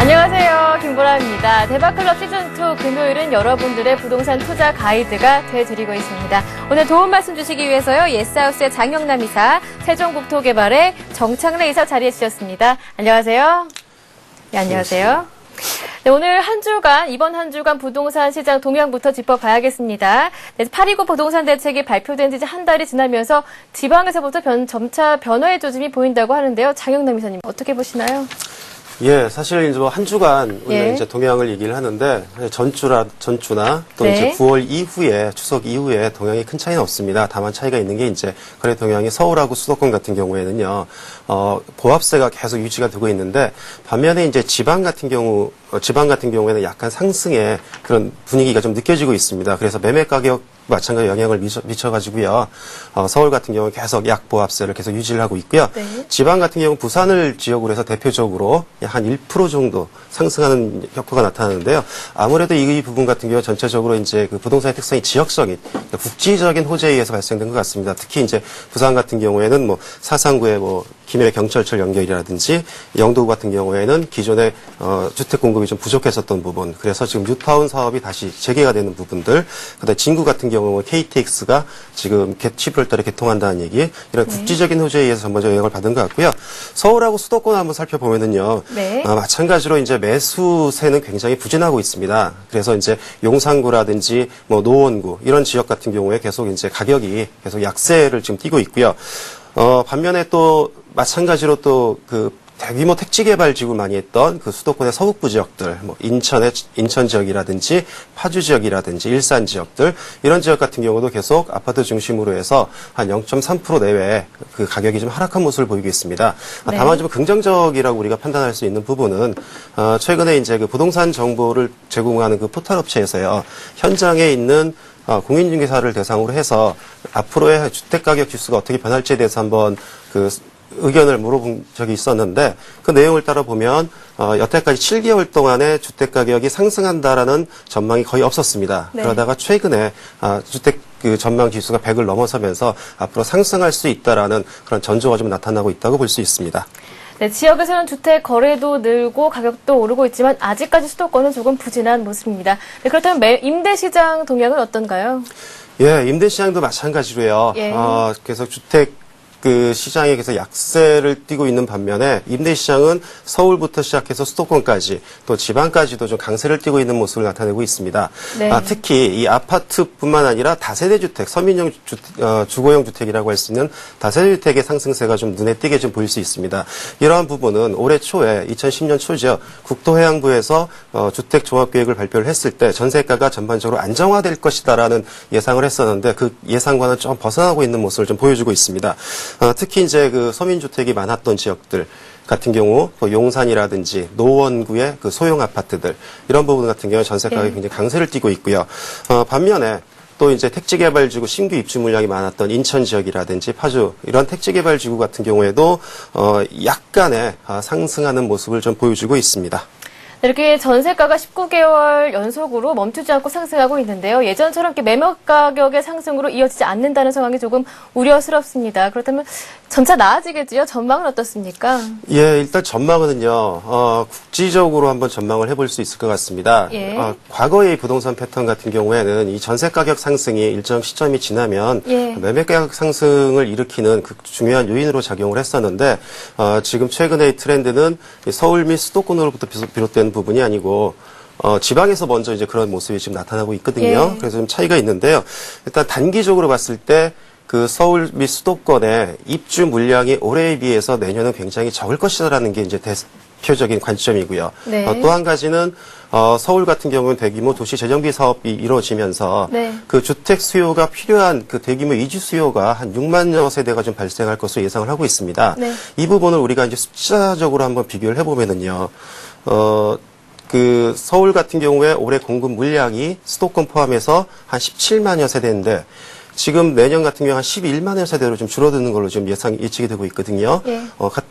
안녕하세요. 김보라입니다. 대박클럽 시즌2 금요일은 여러분들의 부동산 투자 가이드가 되어드리고 있습니다. 오늘 도움 말씀 주시기 위해서요. 예스하우스의 장영남 이사, 세종국토개발의 정창래 이사 자리해 주셨습니다. 안녕하세요. 네, 안녕하세요. 네, 오늘 이번 한 주간 부동산 시장 동향부터 짚어봐야겠습니다. 네, 8.29 부동산 대책이 발표된 지 한 달이 지나면서 지방에서부터 점차 변화의 조짐이 보인다고 하는데요. 장영남 이사님, 어떻게 보시나요? 예, 사실 이제 한 주간 우리가 이제 동향을 얘기를 하는데 전주나 또 네. 이제 9월 이후에 추석 이후에 동향이 큰 차이는 없습니다. 다만 차이가 있는 게 이제 거래 동향이 서울하고 수도권 같은 경우에는요, 보합세가 계속 유지가 되고 있는데 반면에 이제 지방 같은 경우에는 약간 상승의 그런 분위기가 좀 느껴지고 있습니다. 그래서 매매 가격 마찬가지 영향을 미쳐가지고요. 서울 같은 경우는 계속 약보합세를 계속 유지를 하고 있고요. 네. 지방 같은 경우 부산을 지역으로 해서 대표적으로 한 1% 정도 상승하는 효과가 나타나는데요. 아무래도 이 부분 같은 경우 전체적으로 이제 그 부동산의 특성이 지역적인, 국지적인 호재에 의해서 발생된 것 같습니다. 특히 이제 부산 같은 경우에는 뭐 사상구의 김해 경철철 연결이라든지 영도 같은 경우에는 기존의 주택 공급이 좀 부족했었던 부분, 그래서 지금 뉴타운 사업이 다시 재개가 되는 부분들, 그다음에 진구 같은 경우는 KTX가 지금 11월 달에 개통한다는 얘기, 이런 국지적인 호재에 의해서 전반적 영향을 받은 것 같고요. 서울하고 수도권 한번 살펴보면은요, 네. 마찬가지로 이제 매수세는 굉장히 부진하고 있습니다. 그래서 이제 용산구라든지 노원구 이런 지역 같은 경우에 계속 이제 가격이 계속 약세를 지금 띠고 있고요. 반면에 또 마찬가지로 또 대규모 택지 개발 지구 많이 했던 그 수도권의 서북부 지역들, 인천 지역이라든지 파주 지역이라든지 일산 지역들, 이런 지역 같은 경우도 계속 아파트 중심으로 해서 한 0.3% 내외 그 가격이 좀 하락한 모습을 보이고 있습니다. 네. 다만 좀 긍정적이라고 우리가 판단할 수 있는 부분은, 최근에 이제 그 부동산 정보를 제공하는 그 포털 업체에서요, 현장에 있는 공인중개사를 대상으로 해서 앞으로의 주택가격 지수가 어떻게 변할지에 대해서 한번 의견을 물어본 적이 있었는데, 그 내용을 따라 보면 여태까지 7개월 동안에 주택가격이 상승한다라는 전망이 거의 없었습니다. 네. 그러다가 최근에 주택 전망 지수가 100을 넘어서면서 앞으로 상승할 수 있다라는 그런 전조가 좀 나타나고 있다고 볼 수 있습니다. 네, 지역에서는 주택 거래도 늘고 가격도 오르고 있지만 아직까지 수도권은 조금 부진한 모습입니다. 네, 그렇다면 임대시장 동향은 어떤가요? 예, 임대시장도 마찬가지로요. 예. 계속 주택 시장에 계속 약세를 띠고 있는 반면에 임대시장은 서울부터 시작해서 수도권까지 또 지방까지도 좀 강세를 띠고 있는 모습을 나타내고 있습니다. 네. 특히 이 아파트뿐만 아니라 다세대 주택, 서민용 주거용 주택이라고 할 수 있는 다세대 주택의 상승세가 좀 눈에 띄게 좀 보일 수 있습니다. 이러한 부분은 올해 초에 2010년 초죠. 국토해양부에서 주택 종합계획을 발표를 했을 때 전세가가 전반적으로 안정화될 것이다라는 예상을 했었는데 그 예상과는 좀 벗어나고 있는 모습을 좀 보여주고 있습니다. 특히 이제 그 서민주택이 많았던 지역들 같은 경우, 용산이라든지 노원구의 그 소형 아파트들, 이런 부분 같은 경우 전세 가격이 굉장히 강세를 띠고 있고요. 반면에 또 이제 택지 개발 지구 신규 입주 물량이 많았던 인천 지역이라든지 파주, 이런 택지 개발 지구 같은 경우에도 약간의 상승하는 모습을 좀 보여주고 있습니다. 이렇게 전세가가 19개월 연속으로 멈추지 않고 상승하고 있는데요. 예전처럼 이렇게 매매 가격의 상승으로 이어지지 않는다는 상황이 조금 우려스럽습니다. 그렇다면 점차 나아지겠지요? 전망은 어떻습니까? 예, 일단 전망은요, 국지적으로 한번 전망을 해볼 수 있을 것 같습니다. 예. 과거의 부동산 패턴 같은 경우에는 이 전세 가격 상승이 일정 시점이 지나면 예. 매매 가격 상승을 일으키는 그 중요한 요인으로 작용을 했었는데, 지금 최근의 트렌드는 서울 및 수도권으로부터 비롯된 부분이 아니고, 지방에서 먼저 이제 그런 모습이 지금 나타나고 있거든요. 예. 그래서 좀 차이가 있는데요. 일단 단기적으로 봤을 때 그 서울 및 수도권의 입주 물량이 올해에 비해서 내년은 굉장히 적을 것이다라는 게 이제 대표적인 관점이고요. 네. 또 한 가지는 서울 같은 경우는 대규모 도시 재정비 사업이 이루어지면서 네. 그 주택 수요가 필요한 그 대규모 이주 수요가 한 6만여 세대가 좀 발생할 것으로 예상을 하고 있습니다. 네. 이 부분을 우리가 이제 숫자적으로 한번 비교를 해보면은요. 서울 같은 경우에 올해 공급 물량이 수도권 포함해서 한 17만여 세대인데, 지금 내년 같은 경우 한 11만여 세대로 좀 줄어드는 걸로 지금 예측이 되고 있거든요. 예.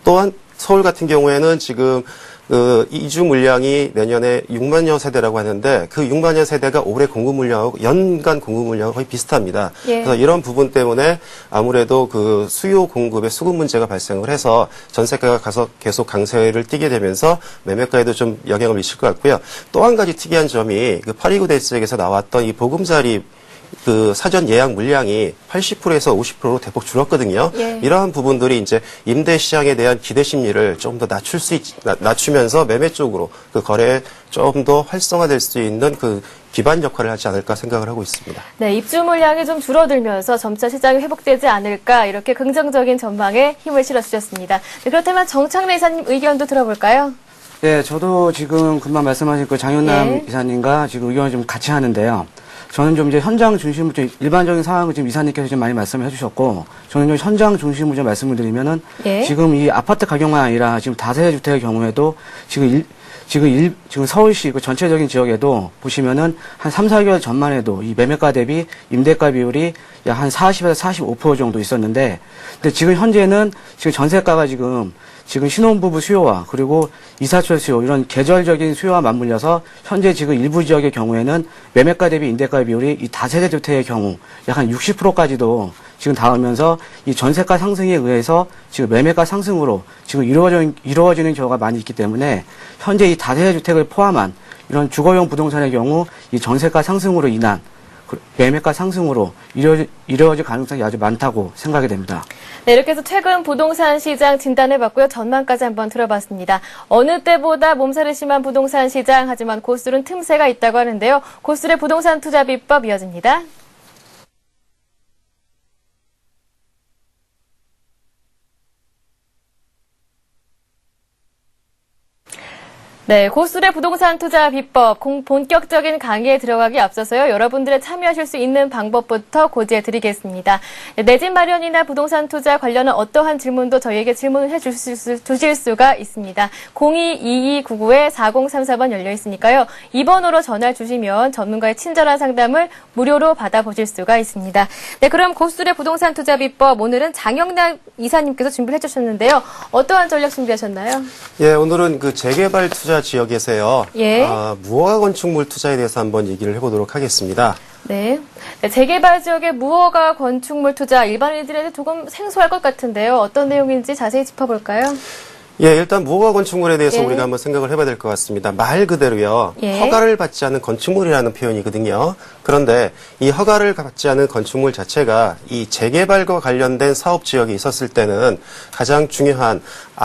또한 서울 같은 경우에는 지금 그 이주 물량이 내년에 6만여 세대라고 하는데 그 6만여 세대가 올해 공급 물량하고 연간 공급 물량하고 거의 비슷합니다. 예. 그래서 이런 부분 때문에 아무래도 그 수요 공급의 수급 문제가 발생을 해서 전세가가 가서 계속 강세를 띠게 되면서 매매가에도 좀 영향을 미칠 것 같고요. 또 한 가지 특이한 점이 그 829 대책에서 나왔던 이 보금자리 그 사전 예약 물량이 80%에서 50%로 대폭 줄었거든요. 예. 이러한 부분들이 이제 임대 시장에 대한 기대 심리를 좀 더 낮추면서 매매 쪽으로 그 거래에 좀 더 활성화될 수 있는 그 기반 역할을 하지 않을까 생각을 하고 있습니다. 네, 입주 물량이 좀 줄어들면서 점차 시장이 회복되지 않을까 이렇게 긍정적인 전망에 힘을 실어주셨습니다. 네, 그렇다면 정창래 이사님 의견도 들어볼까요? 네, 저도 지금 금방 말씀하신 그 장윤남 예. 이사님과 지금 의견을 좀 같이 하는데요. 저는 좀 이제 현장 중심으로 좀 일반적인 상황을 지금 이사님께서 좀 많이 말씀을 해주셨고, 저는 좀 현장 중심으로 좀 말씀을 드리면은, 예. 지금 이 아파트 가격만 아니라 지금 다세대 주택의 경우에도 지금 서울시 그 전체적인 지역에도 보시면은 한 3, 4개월 전만 해도 이 매매가 대비 임대가 비율이 약 한 40에서 45% 정도 있었는데, 근데 지금 현재는 지금 전세가가 지금 신혼부부 수요와 그리고 이사철 수요 이런 계절적인 수요와 맞물려서 현재 지금 일부 지역의 경우에는 매매가 대비 임대가 비율이 이 다세대 주택의 경우 약 한 60%까지도 지금 닿으면서 이 전세가 상승에 의해서 지금 매매가 상승으로 지금 이루어지는 경우가 많이 있기 때문에 현재 이 다세대 주택을 포함한 이런 주거용 부동산의 경우 이 전세가 상승으로 인한 매매가 상승으로 이루어질 가능성이 아주 많다고 생각이 됩니다. 네, 이렇게 해서 최근 부동산 시장 진단해봤고요. 전망까지 한번 들어봤습니다. 어느 때보다 몸살이 심한 부동산 시장, 하지만 고수는 틈새가 있다고 하는데요. 고수의 부동산 투자 비법 이어집니다. 네, 고수의 부동산 투자 비법 본격적인 강의에 들어가기 앞서서요. 여러분들의 참여하실 수 있는 방법부터 고지해 드리겠습니다. 내 집 마련이나 부동산 투자 관련한 어떠한 질문도 저희에게 질문을 주실 수가 있습니다. 02-2299-4034번 열려 있으니까요. 이 번호로 전화 주시면 전문가의 친절한 상담을 무료로 받아보실 수가 있습니다. 네, 그럼 고수의 부동산 투자 비법 오늘은 장영남 이사님께서 준비를 해주셨는데요. 어떠한 전략 준비하셨나요? 예, 오늘은 그 재개발 투자 지역에서요. 예. 무허가 건축물 투자에 대해서 한번 얘기를 해보도록 하겠습니다. 네. 네, 재개발 지역의 무허가 건축물 투자 일반인들에게 조금 생소할 것 같은데요. 어떤 내용인지 자세히 짚어볼까요? 예, 일단 무허가 건축물에 대해서 예. 우리가 한번 생각을 해봐야 될 것 같습니다. 말 그대로요. 예. 허가를 받지 않은 건축물이라는 표현이거든요. 그런데 이 허가를 받지 않은 건축물 자체가 이 재개발과 관련된 사업 지역에 있었을 때는 가장 중요한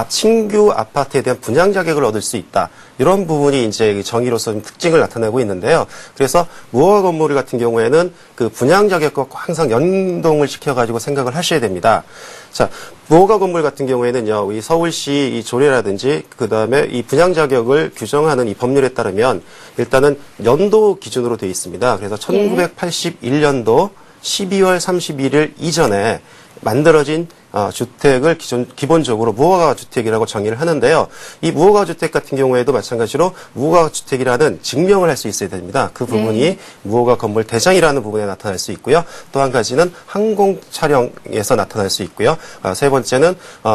신규 아파트에 대한 분양 자격을 얻을 수 있다. 이런 부분이 이제 정의로서 좀 특징을 나타내고 있는데요. 그래서 무허가 건물 같은 경우에는 그 분양 자격과 항상 연동을 시켜가지고 생각을 하셔야 됩니다. 자, 무허가 건물 같은 경우에는요, 이 서울시 이 조례라든지 그 다음에 이 분양 자격을 규정하는 이 법률에 따르면 일단은 연도 기준으로 되어 있습니다. 그래서 1981년도 12월 31일 이전에 만들어진 주택을 기본적으로 무허가 주택이라고 정의를 하는데요. 이 무허가 주택 같은 경우에도 마찬가지로 무허가 주택이라는 증명을 할 수 있어야 됩니다. 그 부분이 네. 무허가 건물 대장이라는 부분에 나타날 수 있고요. 또 한 가지는 항공 촬영에서 나타날 수 있고요. 세 번째는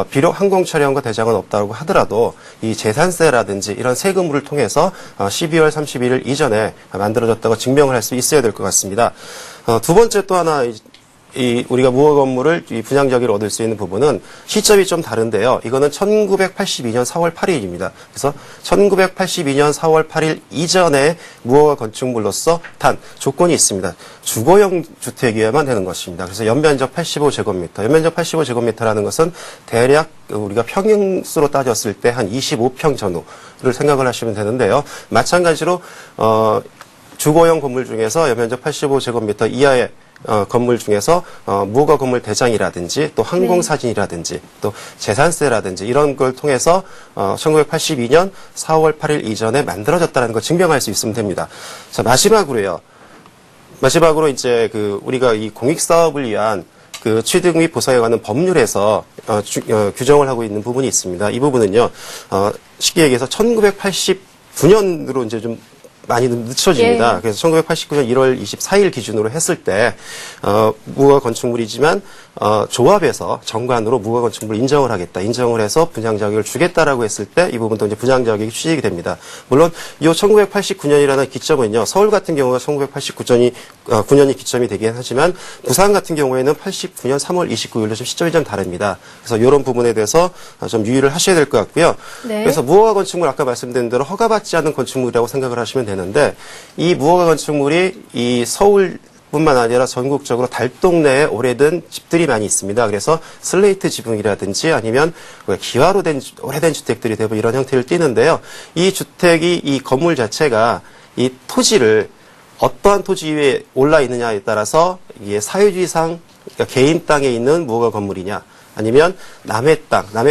비록 항공 촬영과 대장은 없다고 하더라도 이 재산세라든지 이런 세금을 통해서 12월 31일 이전에 만들어졌다고 증명을 할 수 있어야 될 것 같습니다. 두 번째 또 하나 우리가 무허가 건물을 이 분양 자격을 얻을 수 있는 부분은 시점이 좀 다른데요. 이거는 1982년 4월 8일입니다. 그래서 1982년 4월 8일 이전에 무허가 건축물로서 단 조건이 있습니다. 주거용 주택이어야만 되는 것입니다. 그래서 연면적 85제곱미터. 연면적 85제곱미터라는 것은 대략 우리가 평형수로 따졌을 때 한 25평 전후를 생각을 하시면 되는데요. 마찬가지로 주거용 건물 중에서 연면적 85제곱미터 이하의 건물 중에서 무허가 건물 대장이라든지 또 항공사진이라든지 또 재산세라든지 이런 걸 통해서 1982년 4월 8일 이전에 만들어졌다는 걸 증명할 수 있으면 됩니다. 자, 마지막으로 이제 우리가 이 공익사업을 위한 그 취득 및 보상에 관한 법률에서 규정을 하고 있는 부분이 있습니다. 이 부분은요, 쉽게 얘기해서 1989년으로 이제 좀 많이 늦춰집니다. 예. 그래서 1989년 1월 24일 기준으로 했을 때 무허가 건축물이지만 조합에서 정관으로 무허가 건축물을 인정을 하겠다. 인정을 해서 분양 자격을 주겠다라고 했을 때 이 부분도 이제 분양 자격이 취직이 됩니다. 물론 이 1989년이라는 기점은요. 서울 같은 경우가 1989년이 기점이 되긴 하지만 부산 같은 경우에는 89년 3월 29일로 좀 시점이 좀 다릅니다. 그래서 이런 부분에 대해서 좀 유의를 하셔야 될 것 같고요. 네. 그래서 무허가 건축물 아까 말씀드린 대로 허가받지 않은 건축물이라고 생각을 하시면 되는데 이 무허가 건축물이 이 서울뿐만 아니라 전국적으로 달동 내에 오래된 집들이 많이 있습니다. 그래서 슬레이트 지붕이라든지 아니면 기와로 된 오래된 주택들이 대부분 이런 형태를 띠는데요. 이 주택이 이 건물 자체가 이 토지를 어떠한 토지 위에 올라 있느냐에 따라서 이게 사유지상 그러니까 개인 땅에 있는 무허가 건물이냐 아니면 남의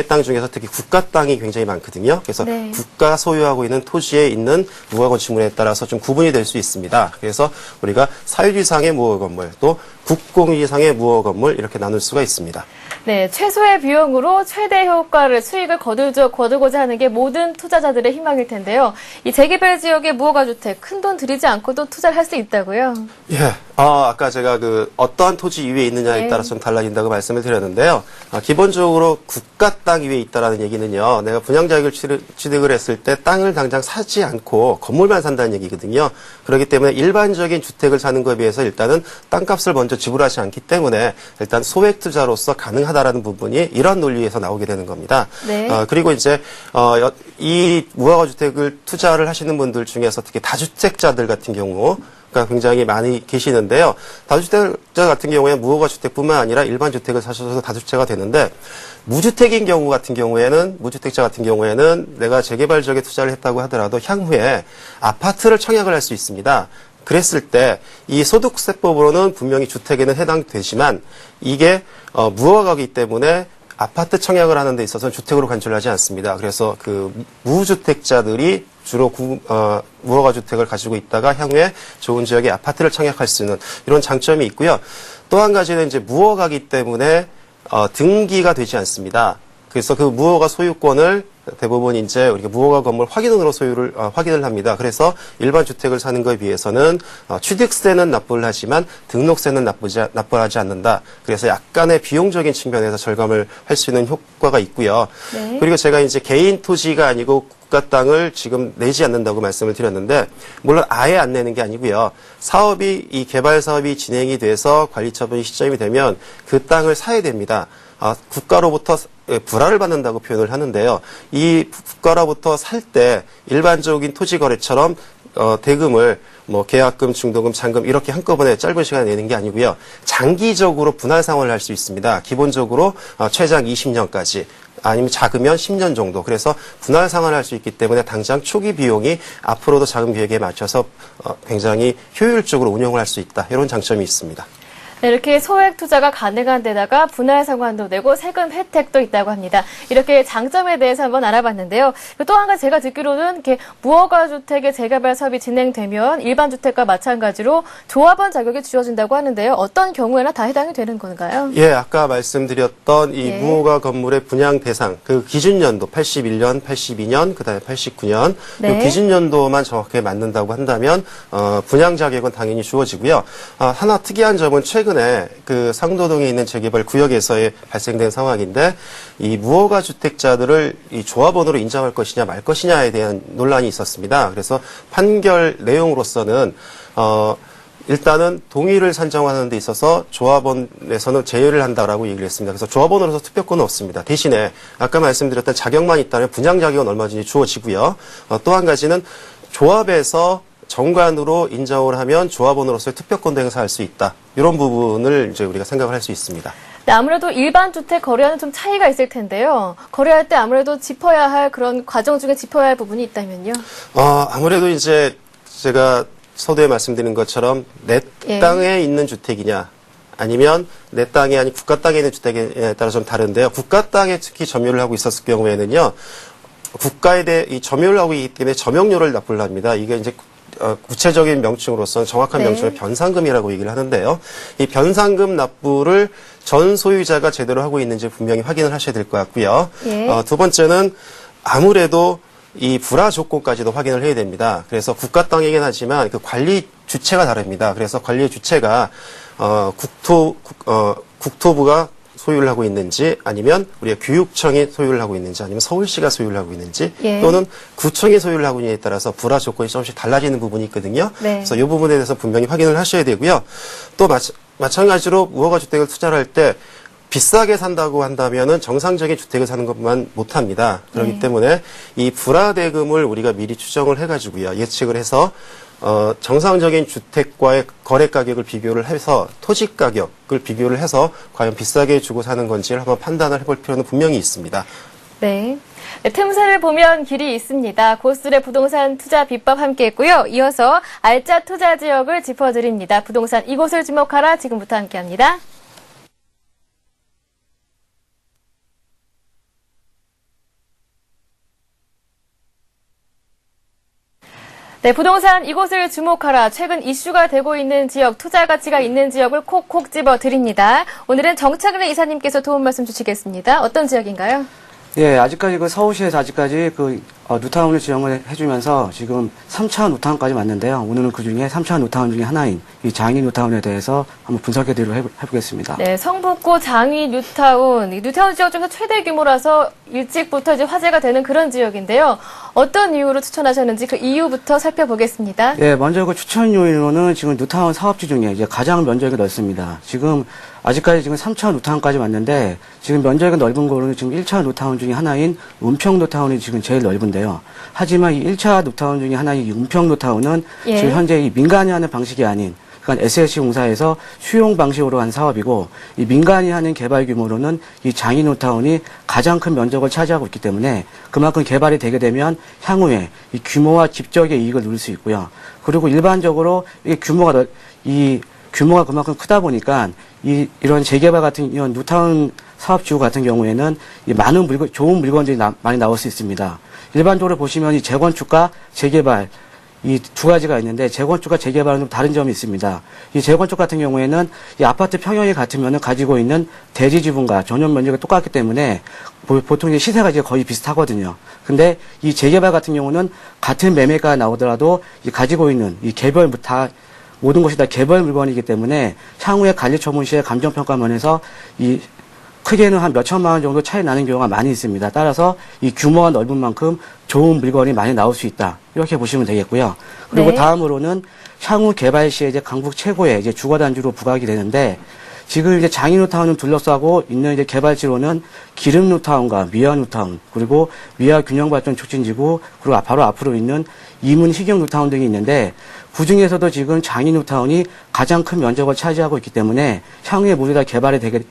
땅 중에서 특히 국가 땅이 굉장히 많거든요. 그래서 네. 국가 소유하고 있는 토지에 있는 무허가 건축물에 따라서 좀 구분이 될 수 있습니다. 그래서 우리가 사유지상의 무허가 건물, 또 국공유지상의 무허가 건물 이렇게 나눌 수가 있습니다. 네, 최소의 비용으로 최대 효과를 수익을 거두고자 하는 게 모든 투자자들의 희망일 텐데요. 이 재개발 지역의 무허가 주택 큰 돈 들이지 않고도 투자를 할 수 있다고요? 예. 아까 제가 어떠한 토지 위에 있느냐에 네. 따라서 좀 달라진다고 말씀을 드렸는데요. 기본적으로 국가 땅 위에 있다라는 얘기는요. 내가 분양 자격을 취득을 했을 때 땅을 당장 사지 않고 건물만 산다는 얘기거든요. 그렇기 때문에 일반적인 주택을 사는 것에 비해서 일단은 땅값을 먼저 지불하지 않기 때문에 일단 소액 투자로서 가능하다라는 부분이 이러한 논리에서 나오게 되는 겁니다. 네. 그리고 이제 이 무허가 주택을 투자를 하시는 분들 중에서 특히 다주택자들 같은 경우 가 굉장히 많이 계시는데요. 다주택자 같은 경우에 무허가 주택뿐만 아니라 일반 주택을 사셔서 다주택자가 되는데 무주택인 경우 같은 경우에는 무주택자 같은 경우에는 내가 재개발 지역에 투자를 했다고 하더라도 향후에 아파트를 청약을 할 수 있습니다. 그랬을 때 이 소득세법으로는 분명히 주택에는 해당되지만 이게 무허가이기 때문에 아파트 청약을 하는 데 있어서는 주택으로 간주하지 않습니다. 그래서 그 무주택자들이 주로 무허가 주택을 가지고 있다가 향후에 좋은 지역에 아파트를 청약할 수 있는 이런 장점이 있고요. 또 한 가지는 이제 무허가이기 때문에 등기가 되지 않습니다. 그래서 그 무허가 소유권을 대부분 이제 우리가 무허가 건물 확인원으로 확인을 합니다. 그래서 일반 주택을 사는 것에 비해서는 취득세는 납부를 하지만 등록세는 납부하지 않는다. 그래서 약간의 비용적인 측면에서 절감을 할 수 있는 효과가 있고요. 네. 그리고 제가 이제 개인 토지가 아니고 국가 땅을 지금 내지 않는다고 말씀을 드렸는데 물론 아예 안 내는 게 아니고요. 이 개발 사업이 진행이 돼서 관리 처분이 시점이 되면 그 땅을 사야 됩니다. 국가로부터 불화를 받는다고 표현을 하는데요. 이 국가로부터 살 때 일반적인 토지 거래처럼 대금을 계약금, 중도금, 잔금 이렇게 한꺼번에 짧은 시간에 내는 게 아니고요. 장기적으로 분할 상환을 할 수 있습니다. 기본적으로 최장 20년까지 아니면 작으면 10년 정도. 그래서 분할 상환을 할 수 있기 때문에 당장 초기 비용이 앞으로도 자금 계획에 맞춰서 굉장히 효율적으로 운영을 할 수 있다. 이런 장점이 있습니다. 네, 이렇게 소액 투자가 가능한 데다가 분할 상환도 되고 세금 혜택도 있다고 합니다. 이렇게 장점에 대해서 한번 알아봤는데요. 또 한 가지 제가 듣기로는 이렇게 무허가 주택의 재개발 사업이 진행되면 일반 주택과 마찬가지로 조합원 자격이 주어진다고 하는데요. 어떤 경우에나 다 해당이 되는 건가요? 예, 아까 말씀드렸던 이 네. 무허가 건물의 분양 대상, 그 기준연도 81년, 82년, 그다음에 89년 네. 이 기준연도만 정확하게 맞는다고 한다면 분양 자격은 당연히 주어지고요. 하나 특이한 점은 최근에 그 상도동에 있는 재개발 구역에서의 발생된 상황인데 이 무허가 주택자들을 이 조합원으로 인정할 것이냐 말 것이냐에 대한 논란이 있었습니다. 그래서 판결 내용으로서는 일단은 동의를 산정하는 데 있어서 조합원에서는 제외를 한다라고 얘기를 했습니다. 그래서 조합원으로서 투표권은 없습니다. 대신에 아까 말씀드렸던 자격만 있다면 분양 자격은 얼마든지 주어지고요. 또 한 가지는 조합에서 정관으로 인정을 하면 조합원으로서의 투표권도 행사할 수 있다. 이런 부분을 이제 우리가 생각을 할 수 있습니다. 네, 아무래도 일반 주택 거래와는 좀 차이가 있을 텐데요. 거래할 때 아무래도 짚어야 할 그런 과정 중에 짚어야 할 부분이 있다면요. 아무래도 이제 제가 서두에 말씀드린 것처럼 내 예. 땅에 있는 주택이냐 아니면 내 땅이 아닌 국가 땅에 있는 주택에 따라 좀 다른데요. 국가 땅에 특히 점유를 하고 있었을 경우에는요. 국가에 대해 이 점유를 하고 있기 때문에 점용료를 납부를 합니다. 이게 이제 구체적인 명칭으로서는 정확한 네. 명칭을 변상금이라고 얘기를 하는데요. 이 변상금 납부를 전 소유자가 제대로 하고 있는지 분명히 확인을 하셔야 될 것 같고요. 예. 두 번째는 아무래도 이 불화 조건까지도 확인을 해야 됩니다. 그래서 국가 땅이긴 하지만 그 관리 주체가 다릅니다. 그래서 관리 주체가 국토부가 소유를 하고 있는지 아니면 우리가 교육청이 소유를 하고 있는지 아니면 서울시가 소유를 하고 있는지 예. 또는 구청이 소유를 하고 있느냐에 따라서 불화 조건이 조금씩 달라지는 부분이 있거든요. 네. 그래서 이 부분에 대해서 분명히 확인을 하셔야 되고요. 또 마찬가지로 무허가 주택을 투자를 할 때 비싸게 산다고 한다면은 정상적인 주택을 사는 것만 못합니다. 그렇기 네. 때문에 이 불화 대금을 우리가 미리 추정을 해가지고요. 예측을 해서 정상적인 주택과의 거래 가격을 비교를 해서 토지 가격을 비교를 해서 과연 비싸게 주고 사는 건지를 한번 판단을 해볼 필요는 분명히 있습니다. 네. 네, 틈새를 보면 길이 있습니다. 고수들의 부동산 투자 비법 함께했고요. 이어서 알짜 투자 지역을 짚어드립니다. 부동산 이곳을 주목하라 지금부터 함께합니다. 네, 부동산 이곳을 주목하라. 최근 이슈가 되고 있는 지역, 투자 가치가 있는 지역을 콕콕 집어드립니다. 오늘은 정창래 이사님께서 도움 말씀 주시겠습니다. 어떤 지역인가요? 예, 아직까지 그 서울시에서 아직까지 뉴타운을 지정을 해주면서 지금 3차 뉴타운까지 왔는데요. 오늘은 그 중에 3차 뉴타운 중에 하나인 이 장이 뉴타운에 대해서 한번 분석해드리도록 해보겠습니다. 네, 성북구 장위 뉴타운. 이 뉴타운 지역 중에서 최대 규모라서 일찍부터 이제 화제가 되는 그런 지역인데요. 어떤 이유로 추천하셨는지 그 이유부터 살펴보겠습니다. 예, 먼저 그 추천 요인으로는 지금 뉴타운 사업지 중에 이제 가장 면적이 넓습니다. 지금 아직까지 지금 3차 뉴타운까지 왔는데 지금 면적이 넓은 거로는 지금 1차 뉴타운 중에 하나인 은평 뉴타운이 지금 제일 넓은데요. 하지만 이 1차 뉴타운 중에 하나인 이 은평 뉴타운은 예. 지금 현재 이 민간이 하는 방식이 아닌 그러니까 SSC 공사에서 수용 방식으로 한 사업이고 이 민간이 하는 개발 규모로는 이 장이 뉴타운이 가장 큰 면적을 차지하고 있기 때문에 그만큼 개발이 되게 되면 향후에 이 규모와 집적의 이익을 누릴 수 있고요. 그리고 일반적으로 이 규모가 그만큼 크다 보니까 이런 재개발 같은 이런 뉴타운 사업지구 같은 경우에는 이 많은 좋은 물건들이 많이 나올 수 있습니다. 일반적으로 보시면 이 재건축과 재개발 이 두 가지가 있는데 재건축과 재개발은 좀 다른 점이 있습니다. 이 재건축 같은 경우에는 이 아파트 평형이 같으면 가지고 있는 대지 지분과 전용 면적이 똑같기 때문에 보통 이제 시세가 이제 거의 비슷하거든요. 근데 이 재개발 같은 경우는 같은 매매가 나오더라도 이 가지고 있는 이 개별 모든 것이 다 개별 물건이기 때문에 향후에 관리 처분 시에 감정평가 면에서 이 크게는 한 몇천만 원 정도 차이 나는 경우가 많이 있습니다. 따라서 이 규모가 넓은 만큼 좋은 물건이 많이 나올 수 있다. 이렇게 보시면 되겠고요. 그리고 네. 다음으로는 향후 개발 시에 이제 강북 최고의 이제 주거단지로 부각이 되는데 지금 이제 장이 뉴타운을 둘러싸고 있는 이제 개발지로는 기름 뉴타운과 미아 뉴타운 그리고 미아 균형발전 촉진지구 그리고 바로 앞으로 있는 이문 희경 뉴타운 등이 있는데 그 중에서도 지금 장이 뉴타운이 가장 큰 면적을 차지하고 있기 때문에 향후에 모두 다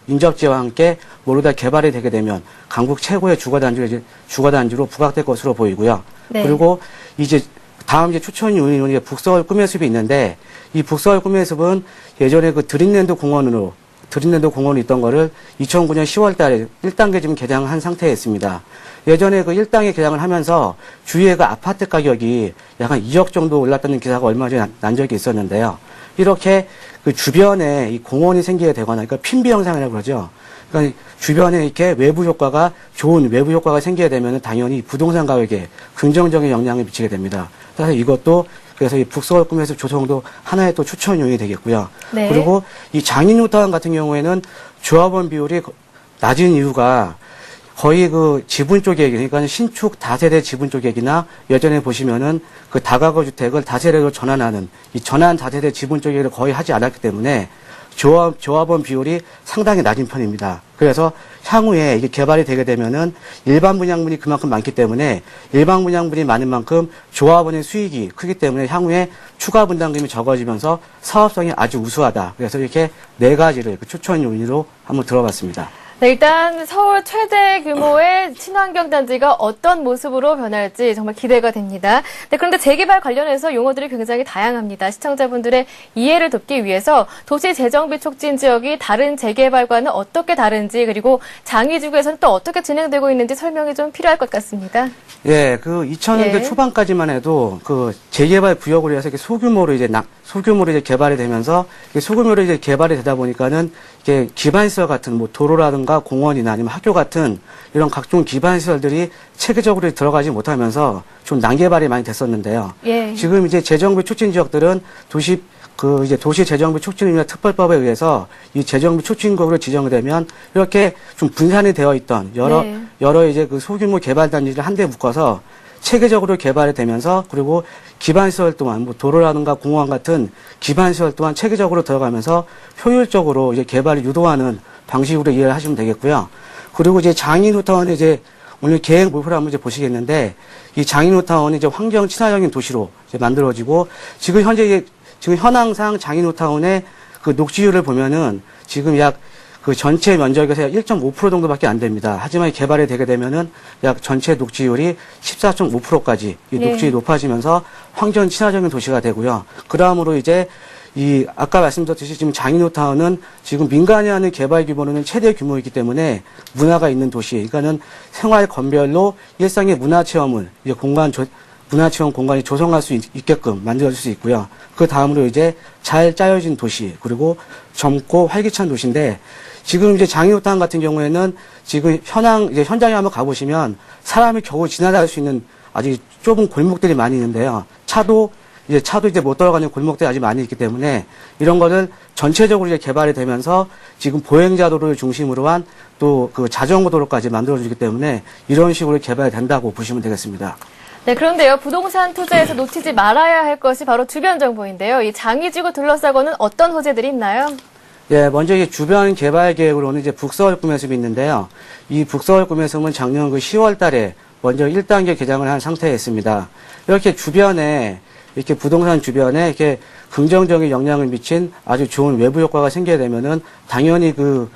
인접지와 함께 모두 다 개발이 되게 되면 강북 최고의 주거단지로 부각될 것으로 보이고요. 네. 그리고 이제 다음 추천 요인은 북서울 꿈의 숲이 있는데 이 북서울 꿈의 숲은 예전에 그 드림랜드 공원이 있던 거를 2009년 10월 달에 1단계 지금 개장한 상태에 있습니다. 예전에 그 1단계 개장을 하면서 주위에 그 아파트 가격이 약간 2억 정도 올랐다는 기사가 얼마 전에 난 적이 있었는데요. 이렇게 그 주변에 이 공원이 생기게 되거나, 그러니까 핀비 현상이라고 그러죠. 그러니까 주변에 이렇게 좋은 외부 효과가 생기게 되면 당연히 부동산 가격에 긍정적인 영향을 미치게 됩니다. 그래서 이 북서울 꿈의 숲 조성도 하나의 또 추천 요인이 되겠고요. 네. 그리고 이 장인 뉴타운 같은 경우에는 조합원 비율이 낮은 이유가 거의 그 지분 쪼개기, 그러니까 신축 다세대 지분 쪼개기나 예전에 보시면은 그 다가구 주택을 다세대로 전환하는 이 전환 다세대 지분 쪼개기를 거의 하지 않았기 때문에 조합원 비율이 상당히 낮은 편입니다. 그래서 향후에 이게 개발이 되게 되면은 일반 분양분이 그만큼 많기 때문에 일반 분양분이 많은 만큼 조합원의 수익이 크기 때문에 향후에 추가 분담금이 적어지면서 사업성이 아주 우수하다. 그래서 이렇게 네 가지를 그 추천 요인으로 한번 들어봤습니다. 네, 일단 서울 최대 규모의 친환경 단지가 어떤 모습으로 변할지 정말 기대가 됩니다. 네, 그런데 재개발 관련해서 용어들이 굉장히 다양합니다. 시청자분들의 이해를 돕기 위해서 도시 재정비 촉진 지역이 다른 재개발과는 어떻게 다른지 그리고 장위지구에서는 또 어떻게 진행되고 있는지 설명이 좀 필요할 것 같습니다. 예, 그 2000년대 예. 초반까지만 해도 그 재개발 구역으로 해서 이렇게 소규모로 이제 개발이 되면서 소규모로 이제 개발이 되다 보니까는 이게 기반시설 같은 뭐 도로라든가 도로라든가 공원이나 아니면 학교 같은 이런 각종 기반 시설들이 체계적으로 들어가지 못하면서 좀 난개발이 많이 됐었는데요. 예. 지금 이제 재정비 촉진 지역들은 도시 재정비 촉진위원 특별법에 의해서 이 재정비 촉진국으로 지정되면 이렇게 좀 분산이 되어 있던 여러 이제 그 소규모 개발 단지를 한데 묶어서 체계적으로 개발이 되면서 그리고 기반시설 또한 뭐 도로라든가 공원 같은 기반시설 또한 체계적으로 들어가면서 효율적으로 이제 개발을 유도하는 방식으로 이해를 하시면 되겠고요. 그리고 이제 장인호타운의 이제 오늘 계획 목표를 한번 이제 보시겠는데 이 장인호타운이 이제 환경 친화적인 도시로 이제 만들어지고 지금 현황상 장인호타운의 그 녹지율을 보면은 지금 약 그 전체 면적에서 1.5% 정도밖에 안 됩니다. 하지만 개발이 되게 되면은 약 전체 녹지율이 14.5%까지 이 녹지율이 높아지면서 환경 친화적인 도시가 되고요. 그다음으로 이제 이 아까 말씀드렸듯이 지금 장인호타운은 지금 민간이 하는 개발 규모는 최대 규모이기 때문에 문화가 있는 도시, 그러니까는 생활 건별로 일상의 문화 체험을 이제 문화 체험 공간이 조성할 수 있게끔 만들어줄 수 있고요. 그 다음으로 이제 잘 짜여진 도시, 그리고 젊고 활기찬 도시인데 지금 이제 장인호타운 같은 경우에는 지금 현장에 한번 가보시면 사람이 겨우 지나갈 수 있는 아주 좁은 골목들이 많이 있는데요. 차도 이제 못 들어가는 골목들이 아주 많이 있기 때문에 이런 거를 전체적으로 이제 개발이 되면서 지금 보행자 도로를 중심으로 한 또 그 자전거 도로까지 만들어주기 때문에 이런 식으로 개발이 된다고 보시면 되겠습니다. 네, 그런데요, 부동산 투자에서 놓치지 말아야 할 것이 바로 주변 정보인데요. 이 장이지구 둘러싸고는 어떤 호재들이 있나요? 예, 먼저 이 주변 개발 계획으로는 이제 북서울 꿈해숲이 있는데요. 이 북서울 꿈해숲은 작년 그 10월 달에 먼저 1단계 개장을 한 상태에 있습니다. 이렇게 부동산 주변에 이렇게 긍정적인 영향을 미친 아주 좋은 외부 효과가 생기게 되면은 당연히 그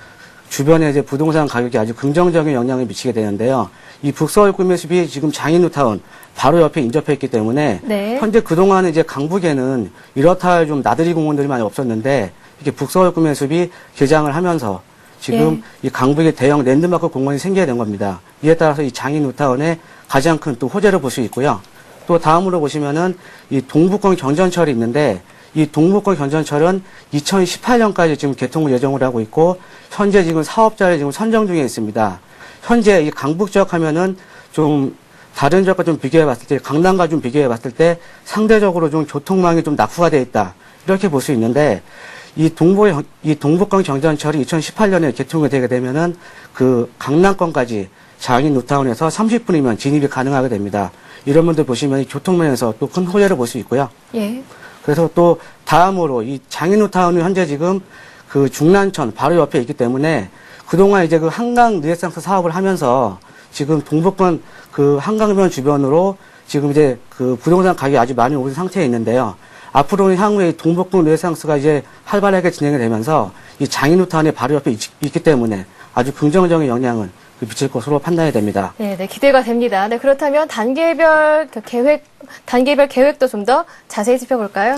주변에 이제 부동산 가격이 아주 긍정적인 영향을 미치게 되는데요. 이 북서울 꿈해숲이 지금 장인호타운 바로 옆에 인접해 있기 때문에 네. 현재 그동안은 이제 강북에는 이렇다 할 좀 나들이 공원들이 많이 없었는데 이렇게 북서울 꿈해숲이 개장을 하면서 지금 이 강북에 대형 랜드마크 공원이 생기게 된 겁니다. 이에 따라서 이 장인호타운의 가장 큰 또 호재를 볼 수 있고요. 또 다음으로 보시면은 이 동북권 경전철이 있는데 이 동북권 경전철은 2018년까지 지금 개통을 예정을 하고 있고 현재 지금 사업자를 지금 선정 중에 있습니다. 현재 이 강북 지역 하면은 좀 다른 지역과 좀 비교해 봤을 때 강남과 좀 비교해 봤을 때 상대적으로 좀 교통망이 좀 낙후가 되어 있다. 이렇게 볼 수 있는데 이 동북권 경전철이 2018년에 개통이 되게 되면은 그 강남권까지 장인호타운에서 30분이면 진입이 가능하게 됩니다. 이런 분들 보시면 교통면에서 또 큰 호재를 볼 수 있고요. 예. 그래서 또 다음으로 이 장인호타운은 현재 지금 그 중랑천 바로 옆에 있기 때문에 그동안 이제 그 한강 르네상스 사업을 하면서 지금 동북권 그 한강변 주변으로 지금 이제 그 부동산 가격이 아주 많이 오른 상태에 있는데요. 앞으로는 향후에 동북권 르네상스가 이제 활발하게 진행이 되면서 이 장인호타운의 바로 옆에 있기 때문에 아주 긍정적인 영향을 미칠 것으로 판단이 됩니다. 네, 기대가 됩니다. 네, 그렇다면 단계별 계획도 좀 더 자세히 짚어볼까요?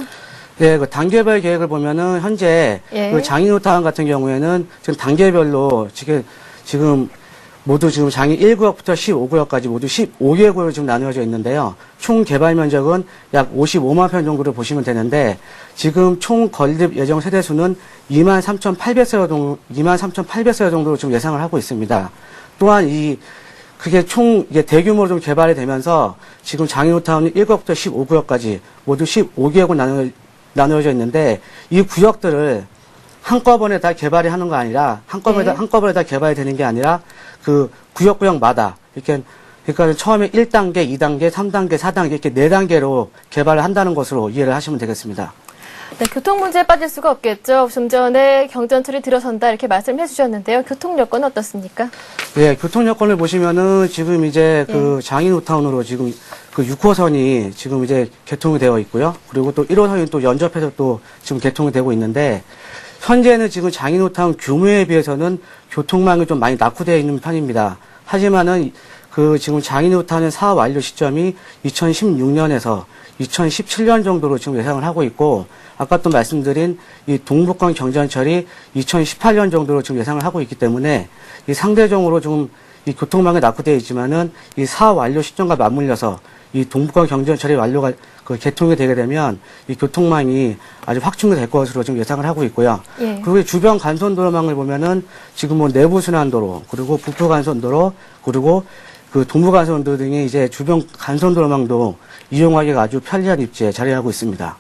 네, 그 단계별 계획을 보면은 현재 그 장인호타운 같은 경우에는 지금 단계별로 지금 모두 지금 장인 1구역부터 15구역까지 모두 15개 구역으로 지금 나누어져 있는데요. 총 개발 면적은 약 55만 평 정도를 보시면 되는데 지금 총 건립 예정 세대수는 23,800세대 정도로 지금 예상을 하고 있습니다. 또한 그게 이게 대규모로 좀 개발이 되면서 지금 장인호타운이 1구역부터 15구역까지 모두 15개역으로 나누어져 있는데 이 구역들을 한꺼번에 다 개발이 하는 거 아니라 한꺼번에 다 개발이 되는 게 아니라 그 구역마다 그러니까 처음에 1단계, 2단계, 3단계, 4단계 이렇게 4단계로 개발을 한다는 것으로 이해를 하시면 되겠습니다. 네, 교통 문제에 빠질 수가 없겠죠. 좀 전에 경전철이 들어선다 이렇게 말씀해 주셨는데요. 교통 여건은 어떻습니까? 네, 교통 여건을 보시면은 지금 이제 그 장인호타운으로 지금 그 6호선이 지금 이제 개통이 되어 있고요. 그리고 또 1호선이 또 연접해서 또 지금 개통이 되고 있는데 현재는 지금 장인호타운 규모에 비해서는 교통망이 좀 많이 낙후되어 있는 편입니다. 하지만은 그 지금 장인호타운의 사업 완료 시점이 2016년에서 2017년 정도로 지금 예상을 하고 있고 아까 또 말씀드린 이 동북권 경전철이 2018년 정도로 지금 예상을 하고 있기 때문에 이 상대적으로 좀 이 교통망에 낙후되어 있지만은 이 사업 완료 시점과 맞물려서 이 동북권 경전철이 완료가 개통이 되게 되면 이 교통망이 아주 확충이 될 것으로 지금 예상을 하고 있고요. 예. 그리고 이 주변 간선도로망을 보면은 지금 뭐 내부순환도로 그리고 북부 간선도로 그리고 그 동부 간선도로 등이 이제 주변 간선도로망도 이용하기가 아주 편리한 입지에 자리하고 있습니다.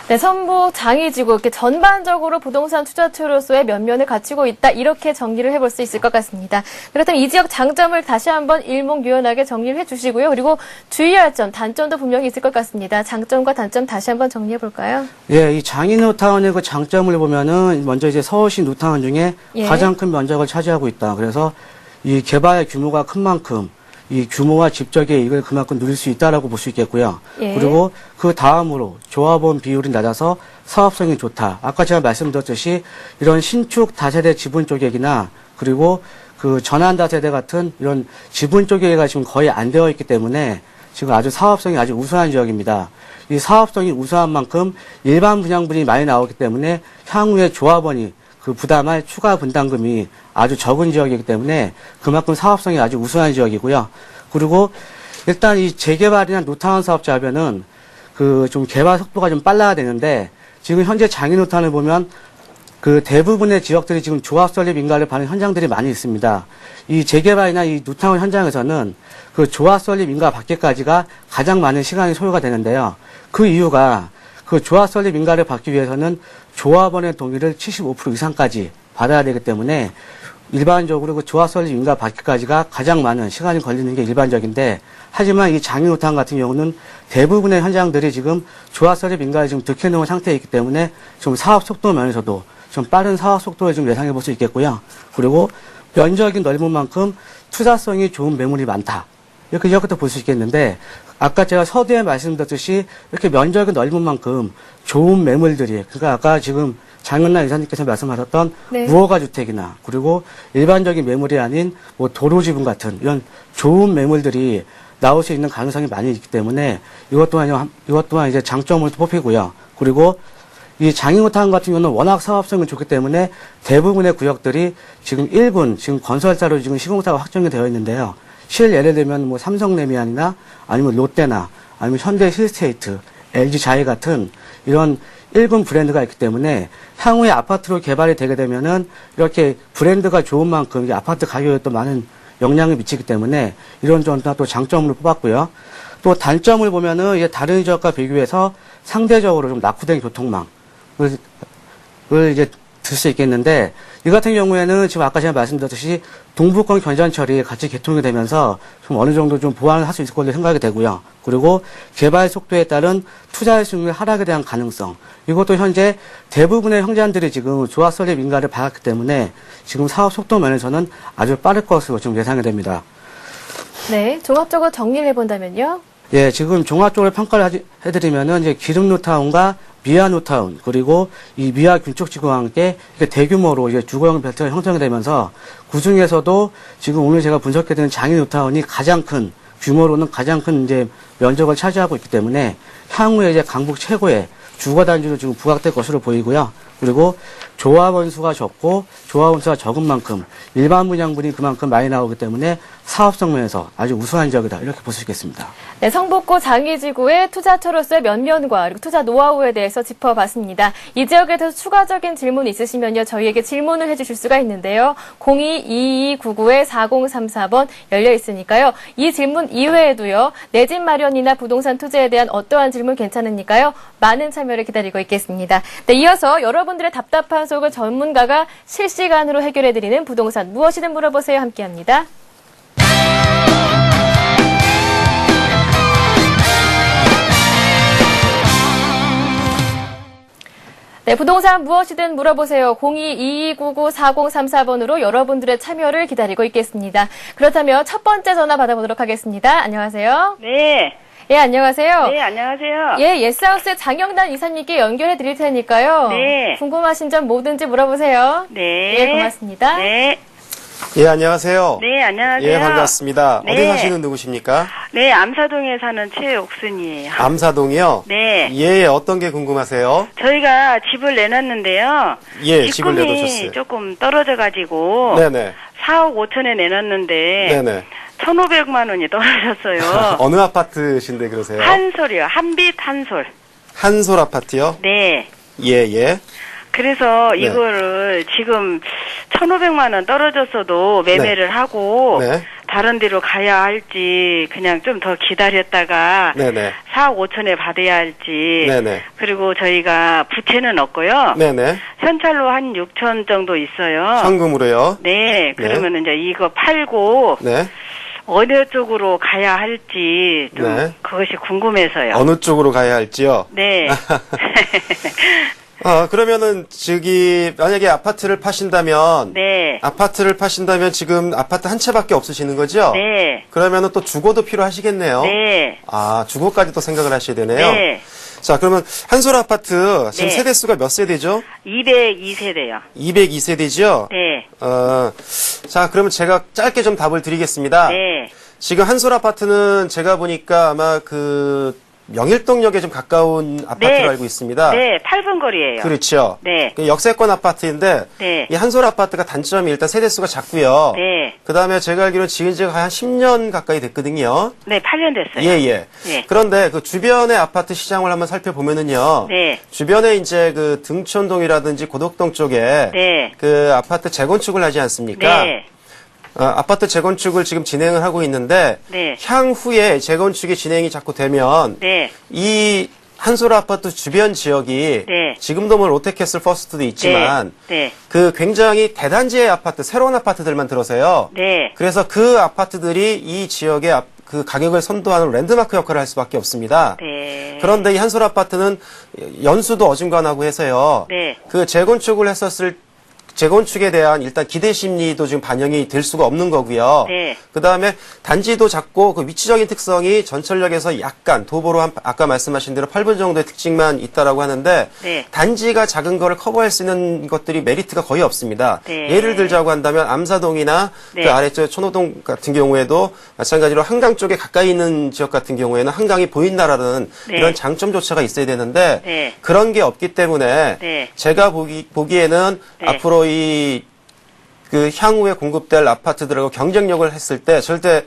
네, 선북 장이지구 이렇게 전반적으로 부동산 투자처로서의 면면을 갖추고 있다. 이렇게 정리를 해볼 수 있을 것 같습니다. 그렇다면 이 지역 장점을 다시 한번 일목요연하게 정리를 해주시고요. 그리고 주의할 점, 단점도 분명히 있을 것 같습니다. 장점과 단점 다시 한번 정리해 볼까요? 예, 이 장인뉴타운의 그 장점을 보면은 먼저 이제 서울시 뉴타운 중에 예. 가장 큰 면적을 차지하고 있다. 그래서 이 개발 규모가 큰 만큼 이 규모와 집적의 이익을 그만큼 누릴 수 있다라고 볼 수 있겠고요. 예. 그리고 그 다음으로 조합원 비율이 낮아서 사업성이 좋다. 아까 제가 말씀드렸듯이 이런 신축 다세대 지분 쪼개기나 그리고 그 전환 다세대 같은 이런 지분 쪼개기가 지금 거의 안 되어 있기 때문에 지금 아주 사업성이 아주 우수한 지역입니다. 이 사업성이 우수한 만큼 일반 분양분이 많이 나오기 때문에 향후에 조합원이 그 부담할 추가 분담금이 아주 적은 지역이기 때문에 그만큼 사업성이 아주 우수한 지역이고요. 그리고 일단 이 재개발이나 뉴타운 사업자변은 그 좀 개발 속도가 좀 빨라야 되는데 지금 현재 장인뉴타운을 보면 그 대부분의 지역들이 지금 조합 설립 인가를 받는 현장들이 많이 있습니다. 이 재개발이나 이 뉴타운 현장에서는 그 조합 설립 인가 받기까지가 가장 많은 시간이 소요가 되는데요. 그 이유가 그 조합 설립 인가를 받기 위해서는 조합원의 동의를 75% 이상까지 받아야 되기 때문에 일반적으로 그 조합 설립 인가 받기까지가 가장 많은 시간이 걸리는 게 일반적인데 하지만 이 장인뉴타운 같은 경우는 대부분의 현장들이 지금 조합 설립 인가를 지금 득해 놓은 상태에 있기 때문에 좀 사업 속도 면에서도 좀 빠른 사업 속도를 좀 예상해 볼 수 있겠고요. 그리고 면적이 넓은 만큼 투자성이 좋은 매물이 많다. 이렇게부터 볼 수 있겠는데 아까 제가 서두에 말씀드렸듯이 이렇게 면적이 넓은 만큼 좋은 매물들이 그러니까 아까 지금 장은남 이사님께서 말씀하셨던 네. 무허가 주택이나 그리고 일반적인 매물이 아닌 뭐 도로 지분 같은 이런 좋은 매물들이 나올 수 있는 가능성이 많이 있기 때문에 이것 또한 이제 장점으로 뽑히고요. 그리고 이 장인뉴타운 같은 경우는 워낙 사업성이 좋기 때문에 대부분의 구역들이 지금 1군 지금 건설사로 지금 시공사가 확정이 되어 있는데요. 예를 들면 뭐 삼성레미안이나 아니면 롯데나 아니면 현대 힐스테이트, LG 자이 같은 이런 1군 브랜드가 있기 때문에 향후에 아파트로 개발이 되게 되면은 이렇게 브랜드가 좋은 만큼 이게 아파트 가격에 또 많은 영향을 미치기 때문에 이런 점도 또 장점으로 뽑았고요. 또 단점을 보면은 이제 다른 지역과 비교해서 상대적으로 좀 낙후된 교통망을 이제 들 수 있겠는데 이 같은 경우에는 지금 아까 제가 말씀드렸듯이 동북권 견전철이 같이 개통이 되면서 좀 어느 정도 좀 보완을 할 수 있을 걸로 생각이 되고요. 그리고 개발 속도에 따른 투자의 수익률 하락에 대한 가능성 이것도 현재 대부분의 형제들이 지금 조합 설립 인가를 받았기 때문에 지금 사업 속도 면에서는 아주 빠를 것으로 지금 예상이 됩니다. 네, 종합적으로 정리를 해본다면요. 예, 지금 종합적으로 평가를 해드리면은 이제 기름뉴타운과 미아뉴타운 그리고 이 미아 균축지구와 함께 이렇게 대규모로 이제 주거용 벨트가 형성이 되면서 그 중에서도 지금 오늘 제가 분석해드린 장인뉴타운이 가장 큰 규모로는 가장 큰 이제 면적을 차지하고 있기 때문에 향후에 이제 강북 최고의 주거 단지로 지금 부각될 것으로 보이고요. 그리고 조합원 수가 적고 조합원 수가 적은 만큼 일반 분양분이 그만큼 많이 나오기 때문에 사업성 면에서 아주 우수한 지역이다 이렇게 볼 수 있겠습니다. 네, 성북구 장이지구의 투자처로서의 면면과 그리고 투자 노하우에 대해서 짚어봤습니다. 이 지역에 대해서 추가적인 질문 있으시면요. 저희에게 질문을 해주실 수가 있는데요. 02-2299-4034번 열려 있으니까요. 이 질문 이외에도요. 내 집 마련이나 부동산 투자에 대한 어떠한 질문 괜찮으니까요. 많은 참여를 기다리고 있겠습니다. 네, 이어서 여러분들의 답답한 속을 전문가가 실시간으로 해결해드리는 부동산 무엇이든 물어보세요 함께합니다. 네, 부동산 무엇이든 물어보세요. 02-2299-4034번으로 여러분들의 참여를 기다리고 있겠습니다. 그렇다면 첫 번째 전화 받아보도록 하겠습니다. 안녕하세요. 네. 예, 안녕하세요. 네, 안녕하세요. 예, 예스하우스의 장영란 이사님께 연결해 드릴 테니까요. 네. 궁금하신 점 뭐든지 물어보세요. 네. 예, 고맙습니다. 네. 예, 안녕하세요. 네, 안녕하세요. 예, 반갑습니다. 네. 어디 사시는 누구십니까? 네, 암사동에 사는 최옥순이에요. 암사동이요? 네. 예, 어떤 게 궁금하세요? 저희가 집을 내놨는데요. 예, 집을 직급이 내놓으셨어요. 조금 떨어져가지고 네네. 4억 5천에 내놨는데 네네. 1,500만 원이 떨어졌어요. 어느 아파트신데 그러세요? 한솔이요. 한빛 한솔. 한솔 아파트요? 네. 예. 그래서 네. 이거를 지금 1,500만 원 떨어졌어도 매매를 하고 네. 다른 데로 가야 할지 그냥 좀 더 기다렸다가 네네. 4억 5천에 받아야 할지 네네. 그리고 저희가 부채는 없고요. 네네. 현찰로 한 6천 정도 있어요. 현금으로요? 네, 그러면 이제 이거 팔고 네. 어느 쪽으로 가야 할지 좀 네. 그것이 궁금해서요. 어느 쪽으로 가야 할지요? 네. 그러면은, 만약에 아파트를 파신다면, 네. 아파트를 파신다면 지금 아파트 한 채밖에 없으시는 거죠? 네. 그러면은 또 주거도 필요하시겠네요? 네. 주거까지 또 생각을 하셔야 되네요? 네. 자, 그러면 한솔 아파트, 지금 네. 세대수가 몇 세대죠? 202세대요. 202세대죠? 네. 자, 그러면 제가 짧게 좀 답을 드리겠습니다. 네. 지금 한솔 아파트는 제가 보니까 아마 명일동역에 좀 가까운 아파트로 네. 알고 있습니다. 네, 8분 거리예요. 그렇죠. 네. 역세권 아파트인데 네. 이 한솔 아파트가 단점이 일단 세대수가 작고요. 네. 그다음에 제가 알기로는 지은 지가 한 10년 가까이 됐거든요. 네, 8년 됐어요. 예. 네. 그런데 그 주변의 아파트 시장을 한번 살펴보면은요. 네. 주변에 이제 그 등촌동이라든지 고덕동 쪽에 네. 그 아파트 재건축을 하지 않습니까? 네. 아파트 재건축을 지금 진행을 하고 있는데 네. 향후에 재건축이 진행이 자꾸 되면 네. 이 한솔 아파트 주변 지역이 네. 지금도 뭐 롯데캐슬 퍼스트도 있지만 네. 그 굉장히 대단지의 아파트, 새로운 아파트들만 들어서요. 네. 그래서 그 아파트들이 이 지역의 그 가격을 선도하는 랜드마크 역할을 할 수밖에 없습니다. 네. 그런데 이 한솔 아파트는 연수도 어중간하고 해서요. 네. 그 재건축에 대한 일단 기대 심리도 지금 반영이 될 수가 없는 거고요. 네. 그 다음에 단지도 작고 그 위치적인 특성이 전철역에서 약간 도보로 아까 말씀하신 대로 8분 정도의 특징만 있다라고 하는데 네. 단지가 작은 거를 커버할 수 있는 것들이 메리트가 거의 없습니다. 네. 예를 들자고 한다면 암사동이나 네. 그 아래쪽 천호동 같은 경우에도 마찬가지로 한강 쪽에 가까이 있는 지역 같은 경우에는 한강이 보인다라는 네. 이런 장점조차가 있어야 되는데 네. 그런 게 없기 때문에 네. 제가 보기에는 네. 앞으로 그 향후에 공급될 아파트들하고 경쟁력을 했을 때 절대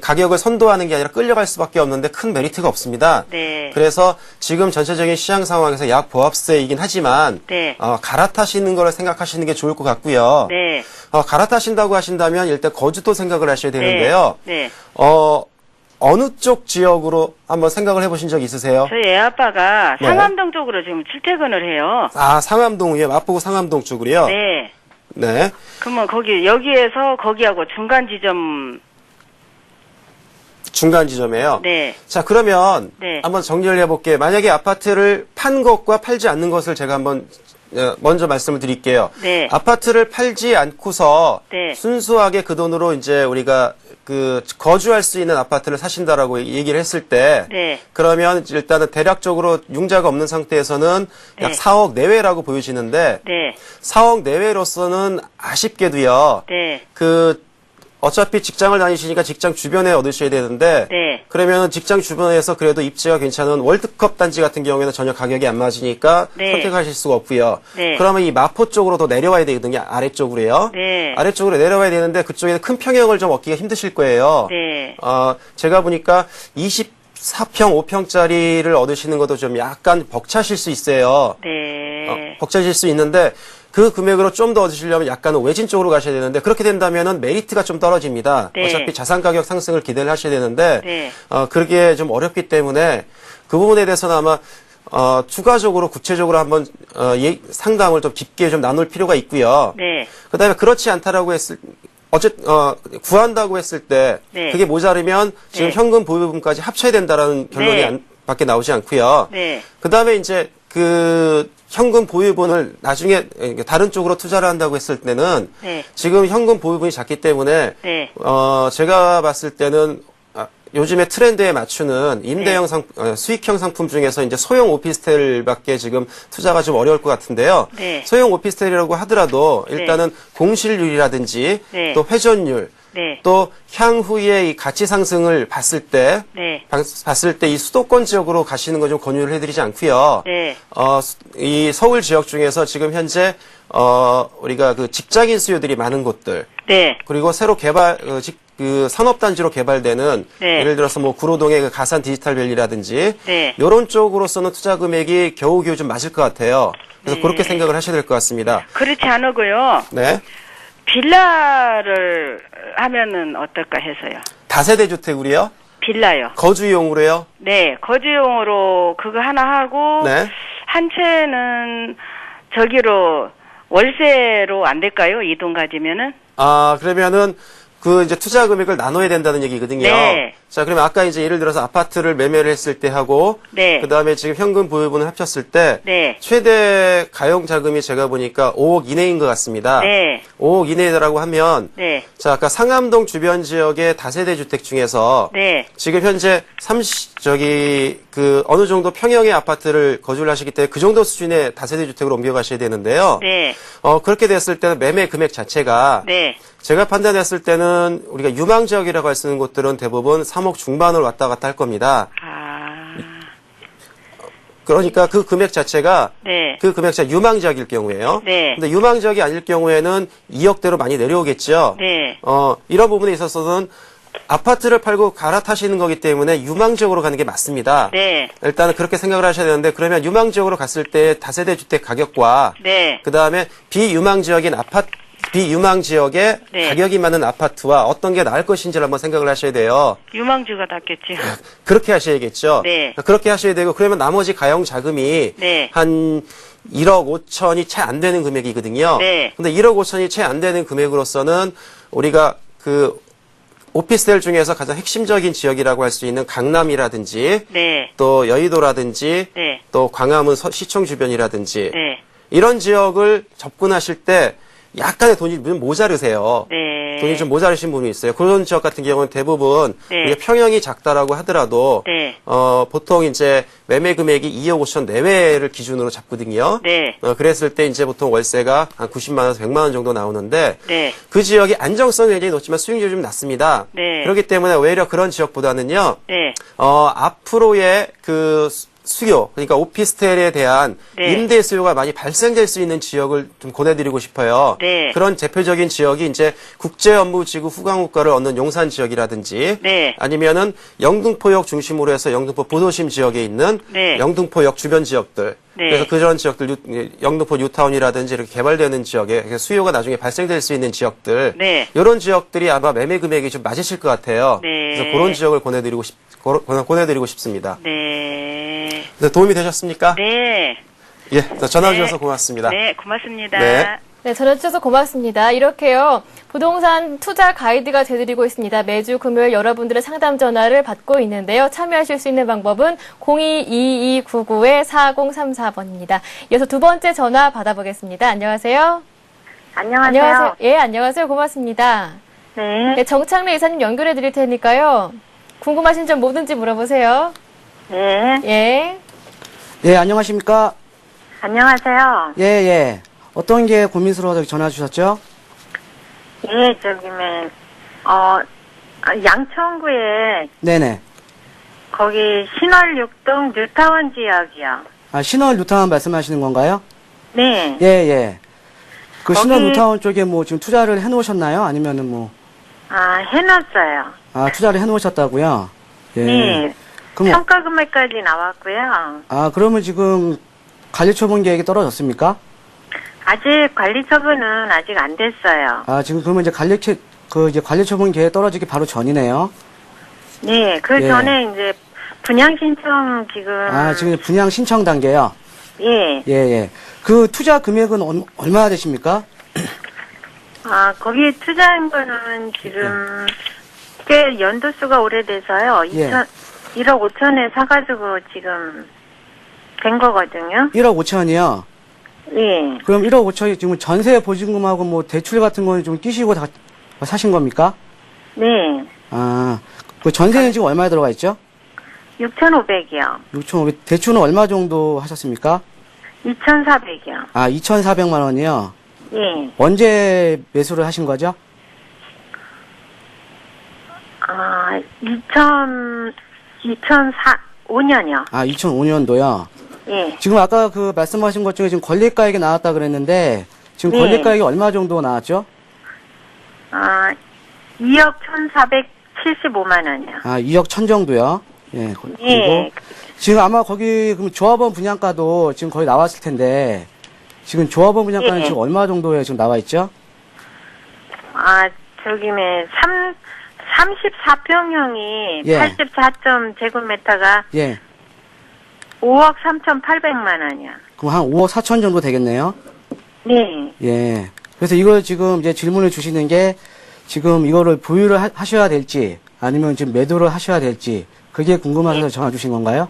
가격을 선도하는 게 아니라 끌려갈 수밖에 없는데 큰 메리트가 없습니다. 네. 그래서 지금 전체적인 시장 상황에서 약 보합세이긴 하지만 네. 갈아타시는 거를 생각하시는 게 좋을 것 같고요. 네. 갈아타신다고 하신다면 일단 거주도 생각을 하셔야 되는데요. 네. 어느 쪽 지역으로 한번 생각을 해보신 적 있으세요? 저희 애 아빠가 네. 상암동 쪽으로 지금 출퇴근을 해요. 상암동이요. 마포구 상암동 쪽으로요. 네. 네. 그러면 여기에서 거기하고 중간 지점. 중간 지점이에요. 네. 자, 그러면 네. 한번 정리를 해볼게요. 만약에 아파트를 판 것과 팔지 않는 것을 제가 한번 먼저 말씀을 드릴게요. 네. 아파트를 팔지 않고서 네. 순수하게 그 돈으로 이제 우리가 거주할 수 있는 아파트를 사신다라고 얘기를 했을 때 네. 그러면 일단은 대략적으로 융자가 없는 상태에서는 약 네. 4억 내외라고 보여지는데 네. 4억 내외로서는 아쉽게도요. 네. 어차피 직장을 다니시니까 직장 주변에 얻으셔야 되는데 네. 그러면 직장 주변에서 그래도 입지가 괜찮은 월드컵 단지 같은 경우에는 전혀 가격이 안 맞으니까 네. 선택하실 수가 없고요. 네. 그러면 이 마포 쪽으로 더 내려와야 되거든요. 아래쪽으로요. 네. 아래쪽으로 내려와야 되는데 그쪽에는 큰 평형을 좀 얻기가 힘드실 거예요. 네. 제가 보니까 24평, 5평짜리를 얻으시는 것도 좀 약간 벅차실 수 있어요. 네. 벅차실 수 있는데 그 금액으로 좀 더 얻으시려면 약간은 외진 쪽으로 가셔야 되는데 그렇게 된다면은 메리트가 좀 떨어집니다. 네. 어차피 자산 가격 상승을 기대를 하셔야 되는데 네. 그게 좀 어렵기 때문에 그 부분에 대해서는 아마 추가적으로 구체적으로 한번 상담을 좀 깊게 좀 나눌 필요가 있고요. 네. 그다음에 그렇지 않다라고 구한다고 했을 때 네. 그게 모자르면 지금 네. 현금 보유금까지 합쳐야 된다라는 결론이 네. 밖에 나오지 않고요. 네. 그다음에 이제 현금 보유분을 나중에 다른 쪽으로 투자를 한다고 했을 때는 네. 지금 현금 보유분이 작기 때문에 네. 제가 봤을 때는 요즘에 트렌드에 맞추는 임대형 수익형 상품 중에서 이제 소형 오피스텔밖에 지금 투자가 좀 어려울 것 같은데요. 네. 소형 오피스텔이라고 하더라도 일단은 공실률이라든지 네. 또 회전율 네. 또 향후에 이 가치 상승을 봤을 때 네. 이 수도권 지역으로 가시는 거 좀 권유를 해드리지 않고요. 네. 이 서울 지역 중에서 지금 현재 우리가 그 직장인 수요들이 많은 곳들, 네. 그리고 새로 그 산업단지로 개발되는 네. 예를 들어서 뭐 구로동의 그 가산 디지털밸리라든지 네. 이런 쪽으로서는 투자 금액이 겨우 좀 맞을 것 같아요. 그래서 그렇게 생각을 하셔야 될 것 같습니다. 그렇지 않고요. 네. 빌라를 하면은 어떨까 해서요. 다세대 주택으로요? 빌라요. 거주용으로요? 네, 거주용으로 그거 하나 하고 네. 한 채는 저기로 월세로 안 될까요? 이 돈 가지면은? 그러면은 그 이제 투자 금액을 나눠야 된다는 얘기거든요. 네. 자, 그러면 아까 이제 예를 들어서 아파트를 매매를 했을 때 하고 네. 그다음에 지금 현금 보유분을 합쳤을 때 네. 최대 가용 자금이 제가 보니까 5억 이내인 것 같습니다. 네. 5억 이내라고 하면 네. 자, 아까 상암동 주변 지역의 다세대 주택 중에서 네. 지금 현재 어느 정도 평형의 아파트를 거주를 하시기 때문에 그 정도 수준의 다세대 주택으로 옮겨가셔야 되는데요. 네. 그렇게 됐을 때는 매매 금액 자체가 네. 제가 판단했을 때는 우리가 유망 지역이라고 할 수 있는 곳들은 대부분 3억 중반을 왔다 갔다 할 겁니다. 그러니까 그 금액 자체가 네. 그 금액 자체가 유망 지역일 경우에요. 네. 근데 유망 지역이 아닐 경우에는 2억대로 많이 내려오겠죠. 네. 이런 부분에 있어서는 아파트를 팔고 갈아타시는 거기 때문에 유망 지역으로 가는 게 맞습니다. 네. 일단은 그렇게 생각을 하셔야 되는데 그러면 유망 지역으로 갔을 때 다세대 주택 가격과 네. 그다음에 비유망 지역의 네. 가격이 많은 아파트와 어떤 게 나을 것인지를 한번 생각을 하셔야 돼요. 유망주가 낫겠죠. 그렇게 하셔야겠죠. 네. 그렇게 하셔야 되고 그러면 나머지 가용 자금이 네. 한 1억 5천이 채 안 되는 금액이거든요. 네. 근데 1억 5천이 채 안 되는 금액으로서는 우리가 그 오피스텔 중에서 가장 핵심적인 지역이라고 할 수 있는 강남이라든지 네. 또 여의도라든지 네. 또 광화문 시청 주변이라든지 네. 이런 지역을 접근하실 때 약간의 돈이 모자르세요. 네. 돈이 좀 모자르신 분이 있어요. 그런 지역 같은 경우는 대부분 네. 우리가 평형이 작다라고 하더라도 네. 보통 이제 매매 금액이 2억 5천 내외를 기준으로 잡거든요. 네. 그랬을 때 이제 보통 월세가 한 90만 원에서 100만 원 정도 나오는데 네. 그 지역이 안정성이 굉장히 높지만 수익률이 좀 낮습니다. 네. 그렇기 때문에 오히려 그런 지역보다는요. 네. 앞으로의 그 수요, 그러니까 오피스텔에 대한 네. 임대 수요가 많이 발생될 수 있는 지역을 좀 권해드리고 싶어요. 네. 그런 대표적인 지역이 이제 국제업무지구 후광국가를 얻는 용산 지역이라든지, 네. 아니면은 영등포역 중심으로 해서 영등포 보도심 지역에 있는 네. 영등포역 주변 지역들. 네. 그래서 그런 지역들, 영등포 뉴타운이라든지 이렇게 개발되는 지역에 수요가 나중에 발생될 수 있는 지역들. 네. 이런 지역들이 아마 매매 금액이 좀 맞으실 것 같아요. 네. 그래서 그런 지역을 권해드리고 싶습니다. 네. 네, 도움이 되셨습니까? 네. 예, 전화 네. 주셔서 고맙습니다. 네, 고맙습니다. 네. 네, 전화 주셔서 고맙습니다. 이렇게요, 부동산 투자 가이드가 되드리고 있습니다. 매주 금요일 여러분들의 상담 전화를 받고 있는데요. 참여하실 수 있는 방법은 022299-4034번입니다. 이어서 두 번째 전화 받아보겠습니다. 안녕하세요. 안녕하세요. 예, 안녕하세요. 고맙습니다. 네. 네, 정창래 이사님 연결해 드릴 테니까요. 궁금하신 점 뭐든지 물어보세요. 네. 예. 예, 안녕하십니까? 안녕하세요. 예, 예. 어떤 게 고민스러워서 전화 주셨죠? 예, 양천구에 네네. 거기 신월 6동 뉴타운 지역이요. 신월 뉴타운 말씀하시는 건가요? 네. 예, 예. 그 거기- 신월 뉴타운 쪽에 뭐 지금 투자를 해놓으셨나요? 아니면은 뭐, 해놨어요. 투자를 해놓으셨다고요? 예. 네. 그럼, 평가 금액까지 나왔고요. 그러면 지금 관리 처분 계획이 떨어졌습니까? 아직 관리 처분은 아직 안 됐어요. 지금 그러면 이제 관리 처분 계획 떨어지기 바로 전이네요. 네. 그 예. 전에 이제 분양 신청 지금. 지금 분양 신청 단계요? 예. 예, 예. 그 투자 금액은 얼마나 되십니까? 거기 투자한 거는 지금 꽤 연도수가 오래돼서요. 예. 1억 5천에 사가지고 지금 된 거거든요. 1억 5천이요? 예. 그럼 1억 5천이 지금 전세 보증금하고 뭐 대출 같은 거는 좀 끼시고 다 사신 겁니까? 네. 그 전세는 지금 얼마에 들어가 있죠? 6,500이요. 6,500. 대출은 얼마 정도 하셨습니까? 2,400이요. 2,400만 원이요? 예. 언제 매수를 하신 거죠? 2005년이요. 아, 2005년도요. 예. 지금 아까 그 말씀하신 것 중에 지금 권리가액이 나왔다 그랬는데 지금 네. 권리가액이 얼마 정도 나왔죠? 2억 1,475만 원이요. 아, 2억 1천 정도요. 예. 그리고 예. 지금 아마 거기 그럼 조합원 분양가도 지금 거의 나왔을 텐데 지금 조합원 분양가는 예. 지금 얼마 정도에 지금 나와 있죠? 저기네 34평형이 예. 84.제곱미터가 예. 5억 3,800만 원이요. 그럼 한 5억 4천 정도 되겠네요. 네. 예. 그래서 이걸 지금 이제 질문을 주시는 게 지금 이거를 보유를 하셔야 될지 아니면 지금 매도를 하셔야 될지 그게 궁금해서 전화 주신 건가요?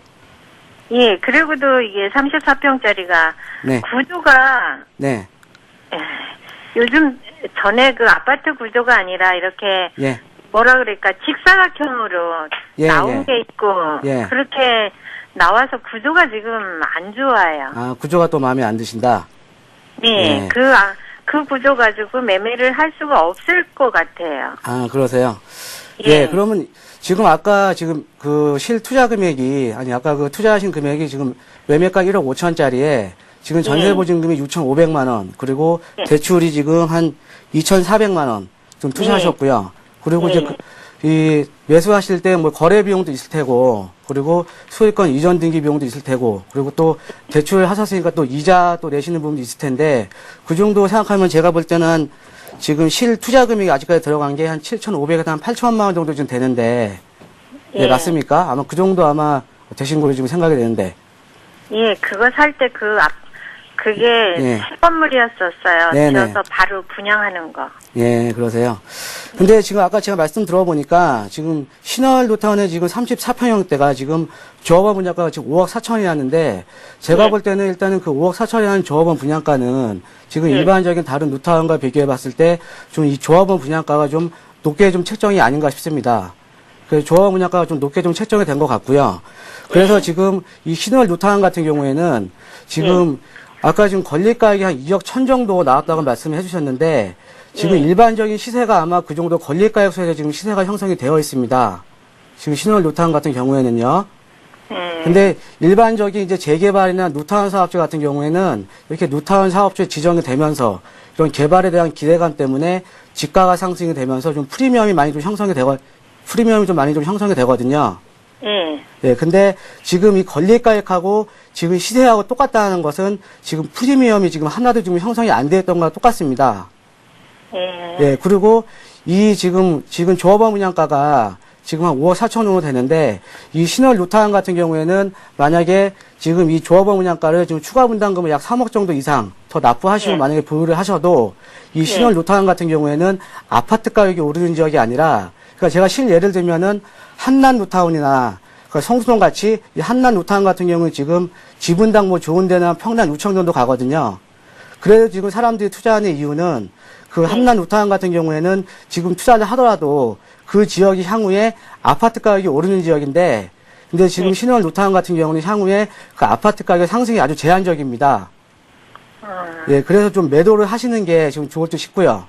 예, 그리고도 이게 34평짜리가 네. 구조가 네. 요즘 전에 그 아파트 구조가 아니라 이렇게 예. 뭐라 그럴까 직사각형으로 예, 나온 예. 게 있고 예. 그렇게 나와서 구조가 지금 안 좋아요. 아, 구조가 또 마음에 안 드신다? 네, 예. 그 구조 가지고 매매를 할 수가 없을 것 같아요. 아, 그러세요? 예. 예, 그러면 지금 아까 지금 그 실투자 금액이, 아니, 아까 그 투자하신 금액이 지금 매매가 1억 5천짜리에 지금 전세 보증금이 6,500만 원, 그리고 예. 대출이 지금 한 2,400만 원 좀 투자하셨고요. 그리고 이제 이 매수하실 때 뭐 거래 비용도 있을 테고, 그리고 소유권 이전 등기 비용도 있을 테고, 그리고 또 대출 하셨으니까 또 이자 또 내시는 부분도 있을 텐데, 그 정도 생각하면 제가 볼 때는 지금 실투자 금액이 아직까지 들어간 게 한 7,500에서 한 8천만 원 정도 좀 되는데, 예, 맞습니까? 아마 그 정도 아마 되신 걸로 지금 생각이 되는데. 예, 그거 살 때 그게 예. 새 건물이었었어요. 네네. 지어서 바로 분양하는 거. 예, 그러세요. 근데 지금 아까 제가 말씀 들어보니까 지금 신월 노타운에 지금 34평형대가 지금 조합원 분양가가 지금 5억 4천이었는데 제가 예. 볼 때는 일단은 그 5억 4천이라는 조합원 분양가는 지금 예. 일반적인 다른 노타운과 비교해 봤을 때 좀 이 조합원 분양가가 좀 높게 좀 책정이 아닌가 싶습니다. 그 조합원 분양가가 좀 높게 좀 책정이 된 것 같고요. 그래서 지금 이 신월 노타운 같은 경우에는 지금 아까 지금 권리가액이 한 2억 1천 정도 나왔다고 말씀해 주셨는데 지금 일반적인 시세가 아마 그 정도 권리가액에서 지금 시세가 형성이 되어 있습니다. 지금 신월 노타운 같은 경우에는요. 근데 일반적인 이제 재개발이나 노타운 사업체 같은 경우에는 이렇게 노타운 사업체 지정이 되면서 이런 개발에 대한 기대감 때문에 지가가 상승이 되면서 좀 프리미엄이 많이 좀 형성이 되거든요. 예. 예, 근데 지금 이 권리가액하고 지금 시세하고 똑같다는 것은 지금 프리미엄이 지금 하나도 지금 형성이 안 되었던 거랑 똑같습니다. 예. 예, 그리고 이 지금 조합원 분양가가 지금 한 5억 4천 정도 되는데 이 신월 노타운 같은 경우에는 만약에 지금 이 조합원 분양가를 지금 추가 분담금을 약 3억 정도 이상 더 납부하시고 만약에 보유를 하셔도 이 신월 노타운 같은 경우에는 아파트 가격이 오르는 지역이 아니라 그러니까 제가 예를 들면은 한남 노타운이나 그러니까 성수동 같이 이 한남 노타운 같은 경우는 지금 지분당 뭐 좋은 데는 평당 6천 정도 가거든요. 그래서 지금 사람들이 투자하는 이유는 그 한남 노타운 같은 경우에는 지금 투자를 하더라도 그 지역이 향후에 아파트 가격이 오르는 지역인데 근데 지금 신월 노타운 같은 경우는 향후에 그 아파트 가격 상승이 아주 제한적입니다. 예, 그래서 좀 매도를 하시는 게 지금 좋을 듯 싶고요.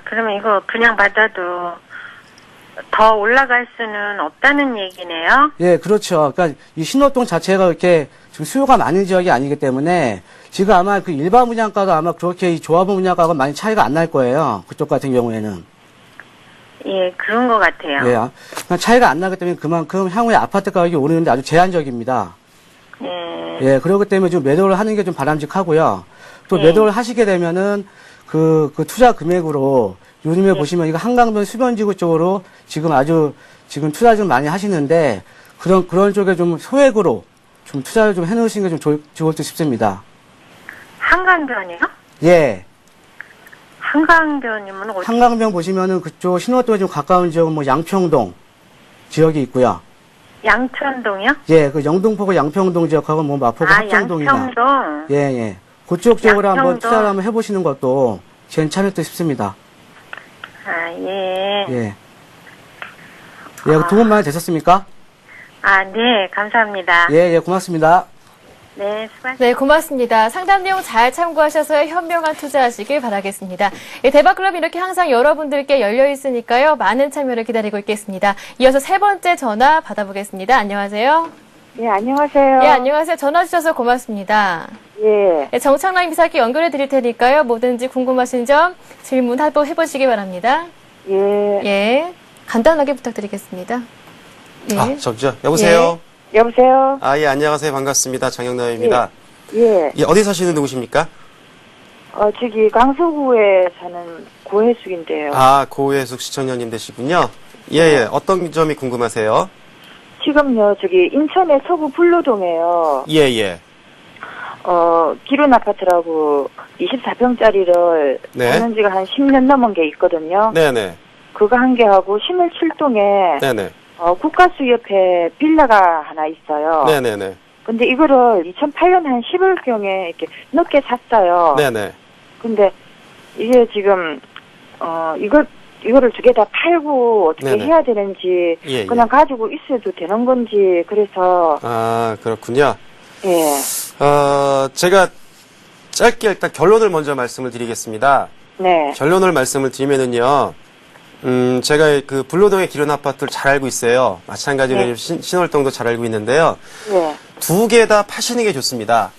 그러면 이거 분양받아도 더 올라갈 수는 없다는 얘기네요? 예, 그렇죠. 그러니까 이 신월동 자체가 이렇게 지금 수요가 많은 지역이 아니기 때문에 지금 아마 그 일반 분양가가 아마 그렇게 이 조합원 분양가가 많이 차이가 안 날 거예요. 그쪽 같은 경우에는. 예, 그런 것 같아요. 예, 그러니까 차이가 안 나기 때문에 그만큼 향후에 아파트 가격이 오르는데 아주 제한적입니다. 예, 그렇기 때문에 좀 매도를 하는 게 좀 바람직하고요. 또 매도를 하시게 되면은 그 투자 금액으로 요즘에 보시면 이거 한강변 수변지구 쪽으로 지금 투자 좀 많이 하시는데 그런 쪽에 좀 소액으로 좀 투자를 좀 해놓으시는 게 좀 좋을 듯 싶습니다. 한강변이요? 예. 한강변이면 어디? 한강변 보시면은 그쪽 신월동에 좀 가까운 지역은 뭐 양평동 지역이 있고요. 양천동이요? 예, 그 영등포구 양평동 지역하고 뭐 마포구 합정동이나. 양평동. 예, 예. 그쪽 쪽으로 한번 양평동. 투자를 한번 해보시는 것도 괜찮을 듯 싶습니다. 예. 예. 예, 도움 많이 되셨습니까? 네, 감사합니다. 예, 예, 고맙습니다. 네, 수고하셨습니다. 네, 고맙습니다. 상담 내용 잘 참고하셔서 현명한 투자하시길 바라겠습니다. 대박클럽 이렇게 항상 여러분들께 열려 있으니까요. 많은 참여를 기다리고 있겠습니다. 이어서 세 번째 전화 받아보겠습니다. 안녕하세요. 예, 안녕하세요. 예, 안녕하세요. 전화 주셔서 고맙습니다. 예. 네, 정창남 이사께 연결해 드릴 테니까요. 뭐든지 궁금하신 점 질문 한번 해보시기 바랍니다. 예. 예, 간단하게 부탁드리겠습니다. 예. 아, 저기요. 여보세요? 여보세요? 예, 안녕하세요. 반갑습니다. 장영남입니다. 예. 예, 어디 사시는 누구십니까? 저기 강서구에 사는 고혜숙인데요. 아, 고혜숙 시청자님 되시군요. 예. 어떤 점이 궁금하세요? 지금요, 저기 인천의 서구 불로동에요. 예. 기룬 아파트라고 24평짜리를 네. 사는 지가 한 10년 넘은 게 있거든요. 네네. 그거 한 개 하고 신월 7동에 네네. 국가수 옆에 빌라가 하나 있어요. 네네네. 근데 이거를 2008년 한 10월경에 이렇게 늦게 샀어요. 네네. 근데 이게 지금 이거를 두 개 다 팔고 어떻게 네네. 해야 되는지 예. 그냥 가지고 있어도 되는 건지 그래서 아, 그렇군요. 예. 제가 짧게 일단 결론을 먼저 말씀을 드리겠습니다. 네. 결론을 말씀을 드리면은요, 제가 그 불로동의 기른 아파트를 잘 알고 있어요. 마찬가지로 네. 신월동도 잘 알고 있는데요. 예. 두 개 다 파시는 게 좋습니다.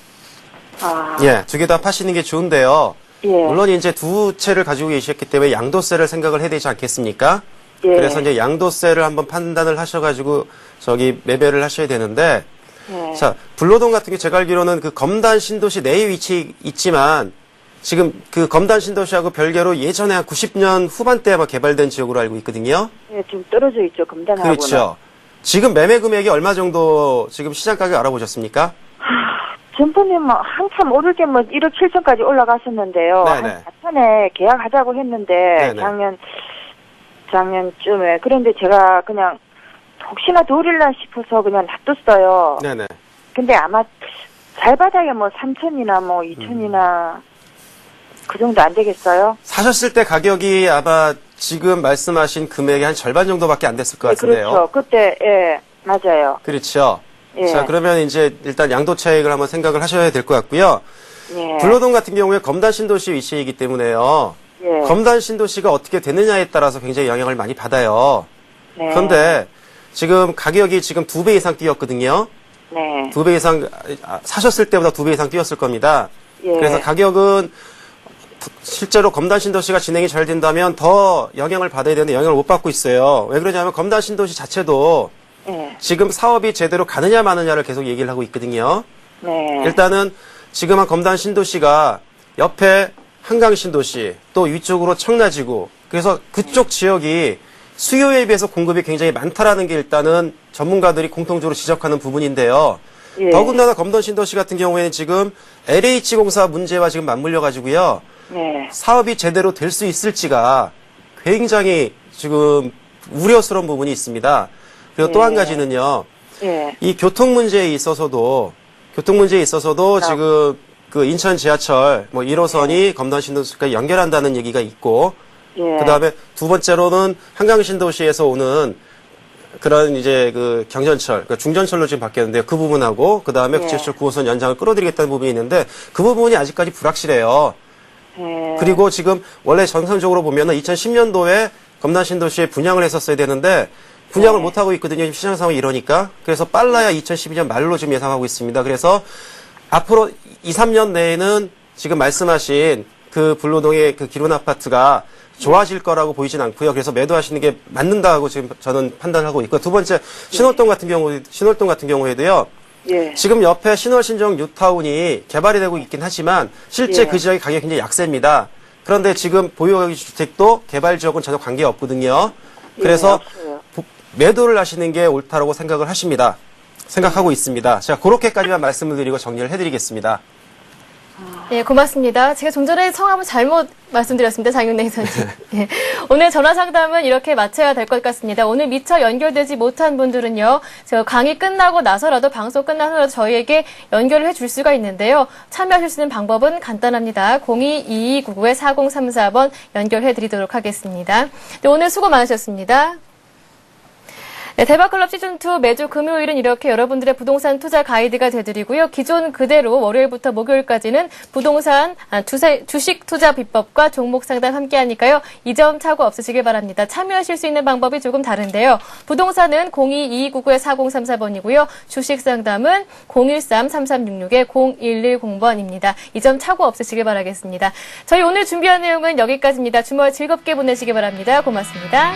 아. 예, 두 개 다 파시는 게 좋은데요. 예. 물론 이제 두 채를 가지고 계셨기 때문에 양도세를 생각을 해야 되지 않겠습니까? 예. 그래서 이제 양도세를 한번 판단을 하셔가지고 저기 매매를 하셔야 되는데, 예. 자, 불로동 같은 게 제가 알기로는 그 검단 신도시 내에 위치 있지만 지금 그 검단 신도시하고 별개로 예전에 한 90년 후반대에 아마 개발된 지역으로 알고 있거든요. 예, 좀 떨어져 있죠. 검단하고는. 그렇죠. 지금 매매 금액이 얼마 정도 지금 시장 가격 알아보셨습니까? 전번에 뭐 한참 오를 때 뭐 1억 7천까지 올라갔었는데요. 네네. 한 4천에 계약하자고 했는데 네네. 작년쯤에 그런데 제가 그냥 혹시나 더 오릴라 싶어서 그냥 놔뒀어요. 네네. 근데 아마 잘 받아야 뭐 3천이나 뭐 2천이나 그 정도 안 되겠어요? 사셨을 때 가격이 아마 지금 말씀하신 금액의 한 절반 정도밖에 안 됐을 것 네, 같은데요. 그렇죠. 그때 예 맞아요. 그렇죠. 예. 자, 그러면 이제 일단 양도 차익을 한번 생각을 하셔야 될 것 같고요. 예. 불로동 같은 경우에 검단 신도시 위치이기 때문에요. 예. 검단 신도시가 어떻게 되느냐에 따라서 굉장히 영향을 많이 받아요. 네. 그런데 지금 가격이 지금 2배 이상 뛰었거든요. 네. 2배 이상 사셨을 때보다 2배 이상 뛰었을 겁니다. 예. 그래서 가격은 실제로 검단 신도시가 진행이 잘 된다면 더 영향을 받아야 되는데 영향을 못 받고 있어요. 왜 그러냐면 검단 신도시 자체도 예. 지금 사업이 제대로 가느냐 마느냐를 계속 얘기를 하고 있거든요. 네. 일단은 지금 한 검단 신도시가 옆에 한강 신도시 또 위쪽으로 청라지구 그래서 그쪽 지역이 수요에 비해서 공급이 굉장히 많다라는 게 일단은 전문가들이 공통적으로 지적하는 부분인데요. 예. 더군다나 검단 신도시 같은 경우에는 지금 LH공사 문제와 지금 맞물려 가지고요. 네. 사업이 제대로 될 수 있을지가 굉장히 지금 우려스러운 부분이 있습니다. 그리고 또 한 가지는요. 예. 이 교통 문제에 있어서도 지금 그 인천 지하철 뭐 1호선이 검단 신도시까지 연결한다는 얘기가 있고 예. 그다음에 두 번째로는 한강 신도시에서 오는 그런 이제 그 경전철, 그러니까 중전철로 지금 바뀌었는데요. 그 부분하고 그다음에 예. 지하철 9호선 연장을 끌어들이겠다는 부분이 있는데 그 부분이 아직까지 불확실해요. 예. 그리고 지금 원래 정상적으로 보면은 2010년도에 검단 신도시에 분양을 했었어야 되는데 분양을 못 하고 있거든요. 지금 시장 상황이 이러니까. 그래서 빨라야 2012년 말로 지금 예상하고 있습니다. 그래서 앞으로 2, 3년 내에는 지금 말씀하신 그 불로동의 그 기론 아파트가 좋아질 거라고 보이진 않고요. 그래서 매도하시는 게 맞는다고 지금 저는 판단하고 있고 두 번째 신월동 같은 경우에도요. 예. 지금 옆에 신월신정 뉴타운이 개발이 되고 있긴 하지만 실제 예. 그 지역의 가격이 굉장히 약세입니다. 그런데 지금 보유가격 주택도 개발 지역은 전혀 관계 없거든요. 그래서 없어요. 매도를 하시는 게 옳다라고 생각을 하십니다. 생각하고 있습니다. 제가 그렇게까지만 말씀을 드리고 정리를 해드리겠습니다. 예, 고맙습니다. 제가 좀 전에 성함을 잘못 말씀드렸습니다. 장윤래 이사님. 예. 오늘 전화 상담은 이렇게 마쳐야 될 것 같습니다. 오늘 미처 연결되지 못한 분들은요. 제가 강의 끝나고 나서라도 방송 끝나서라도 저희에게 연결을 해줄 수가 있는데요. 참여하실 수 있는 방법은 간단합니다. 02-2299-4034번 연결해드리도록 하겠습니다. 네, 오늘 수고 많으셨습니다. 네, 대박클럽 시즌2 매주 금요일은 이렇게 여러분들의 부동산 투자 가이드가 되드리고요. 기존 그대로 월요일부터 목요일까지는 부동산 주식 투자 비법과 종목 상담 함께 하니까요. 이 점 착오 없으시길 바랍니다. 참여하실 수 있는 방법이 조금 다른데요. 부동산은 02-2299-4034번이고요. 주식 상담은 013-3366-0110번입니다. 이 점 착오 없으시길 바라겠습니다. 저희 오늘 준비한 내용은 여기까지입니다. 주말 즐겁게 보내시기 바랍니다. 고맙습니다.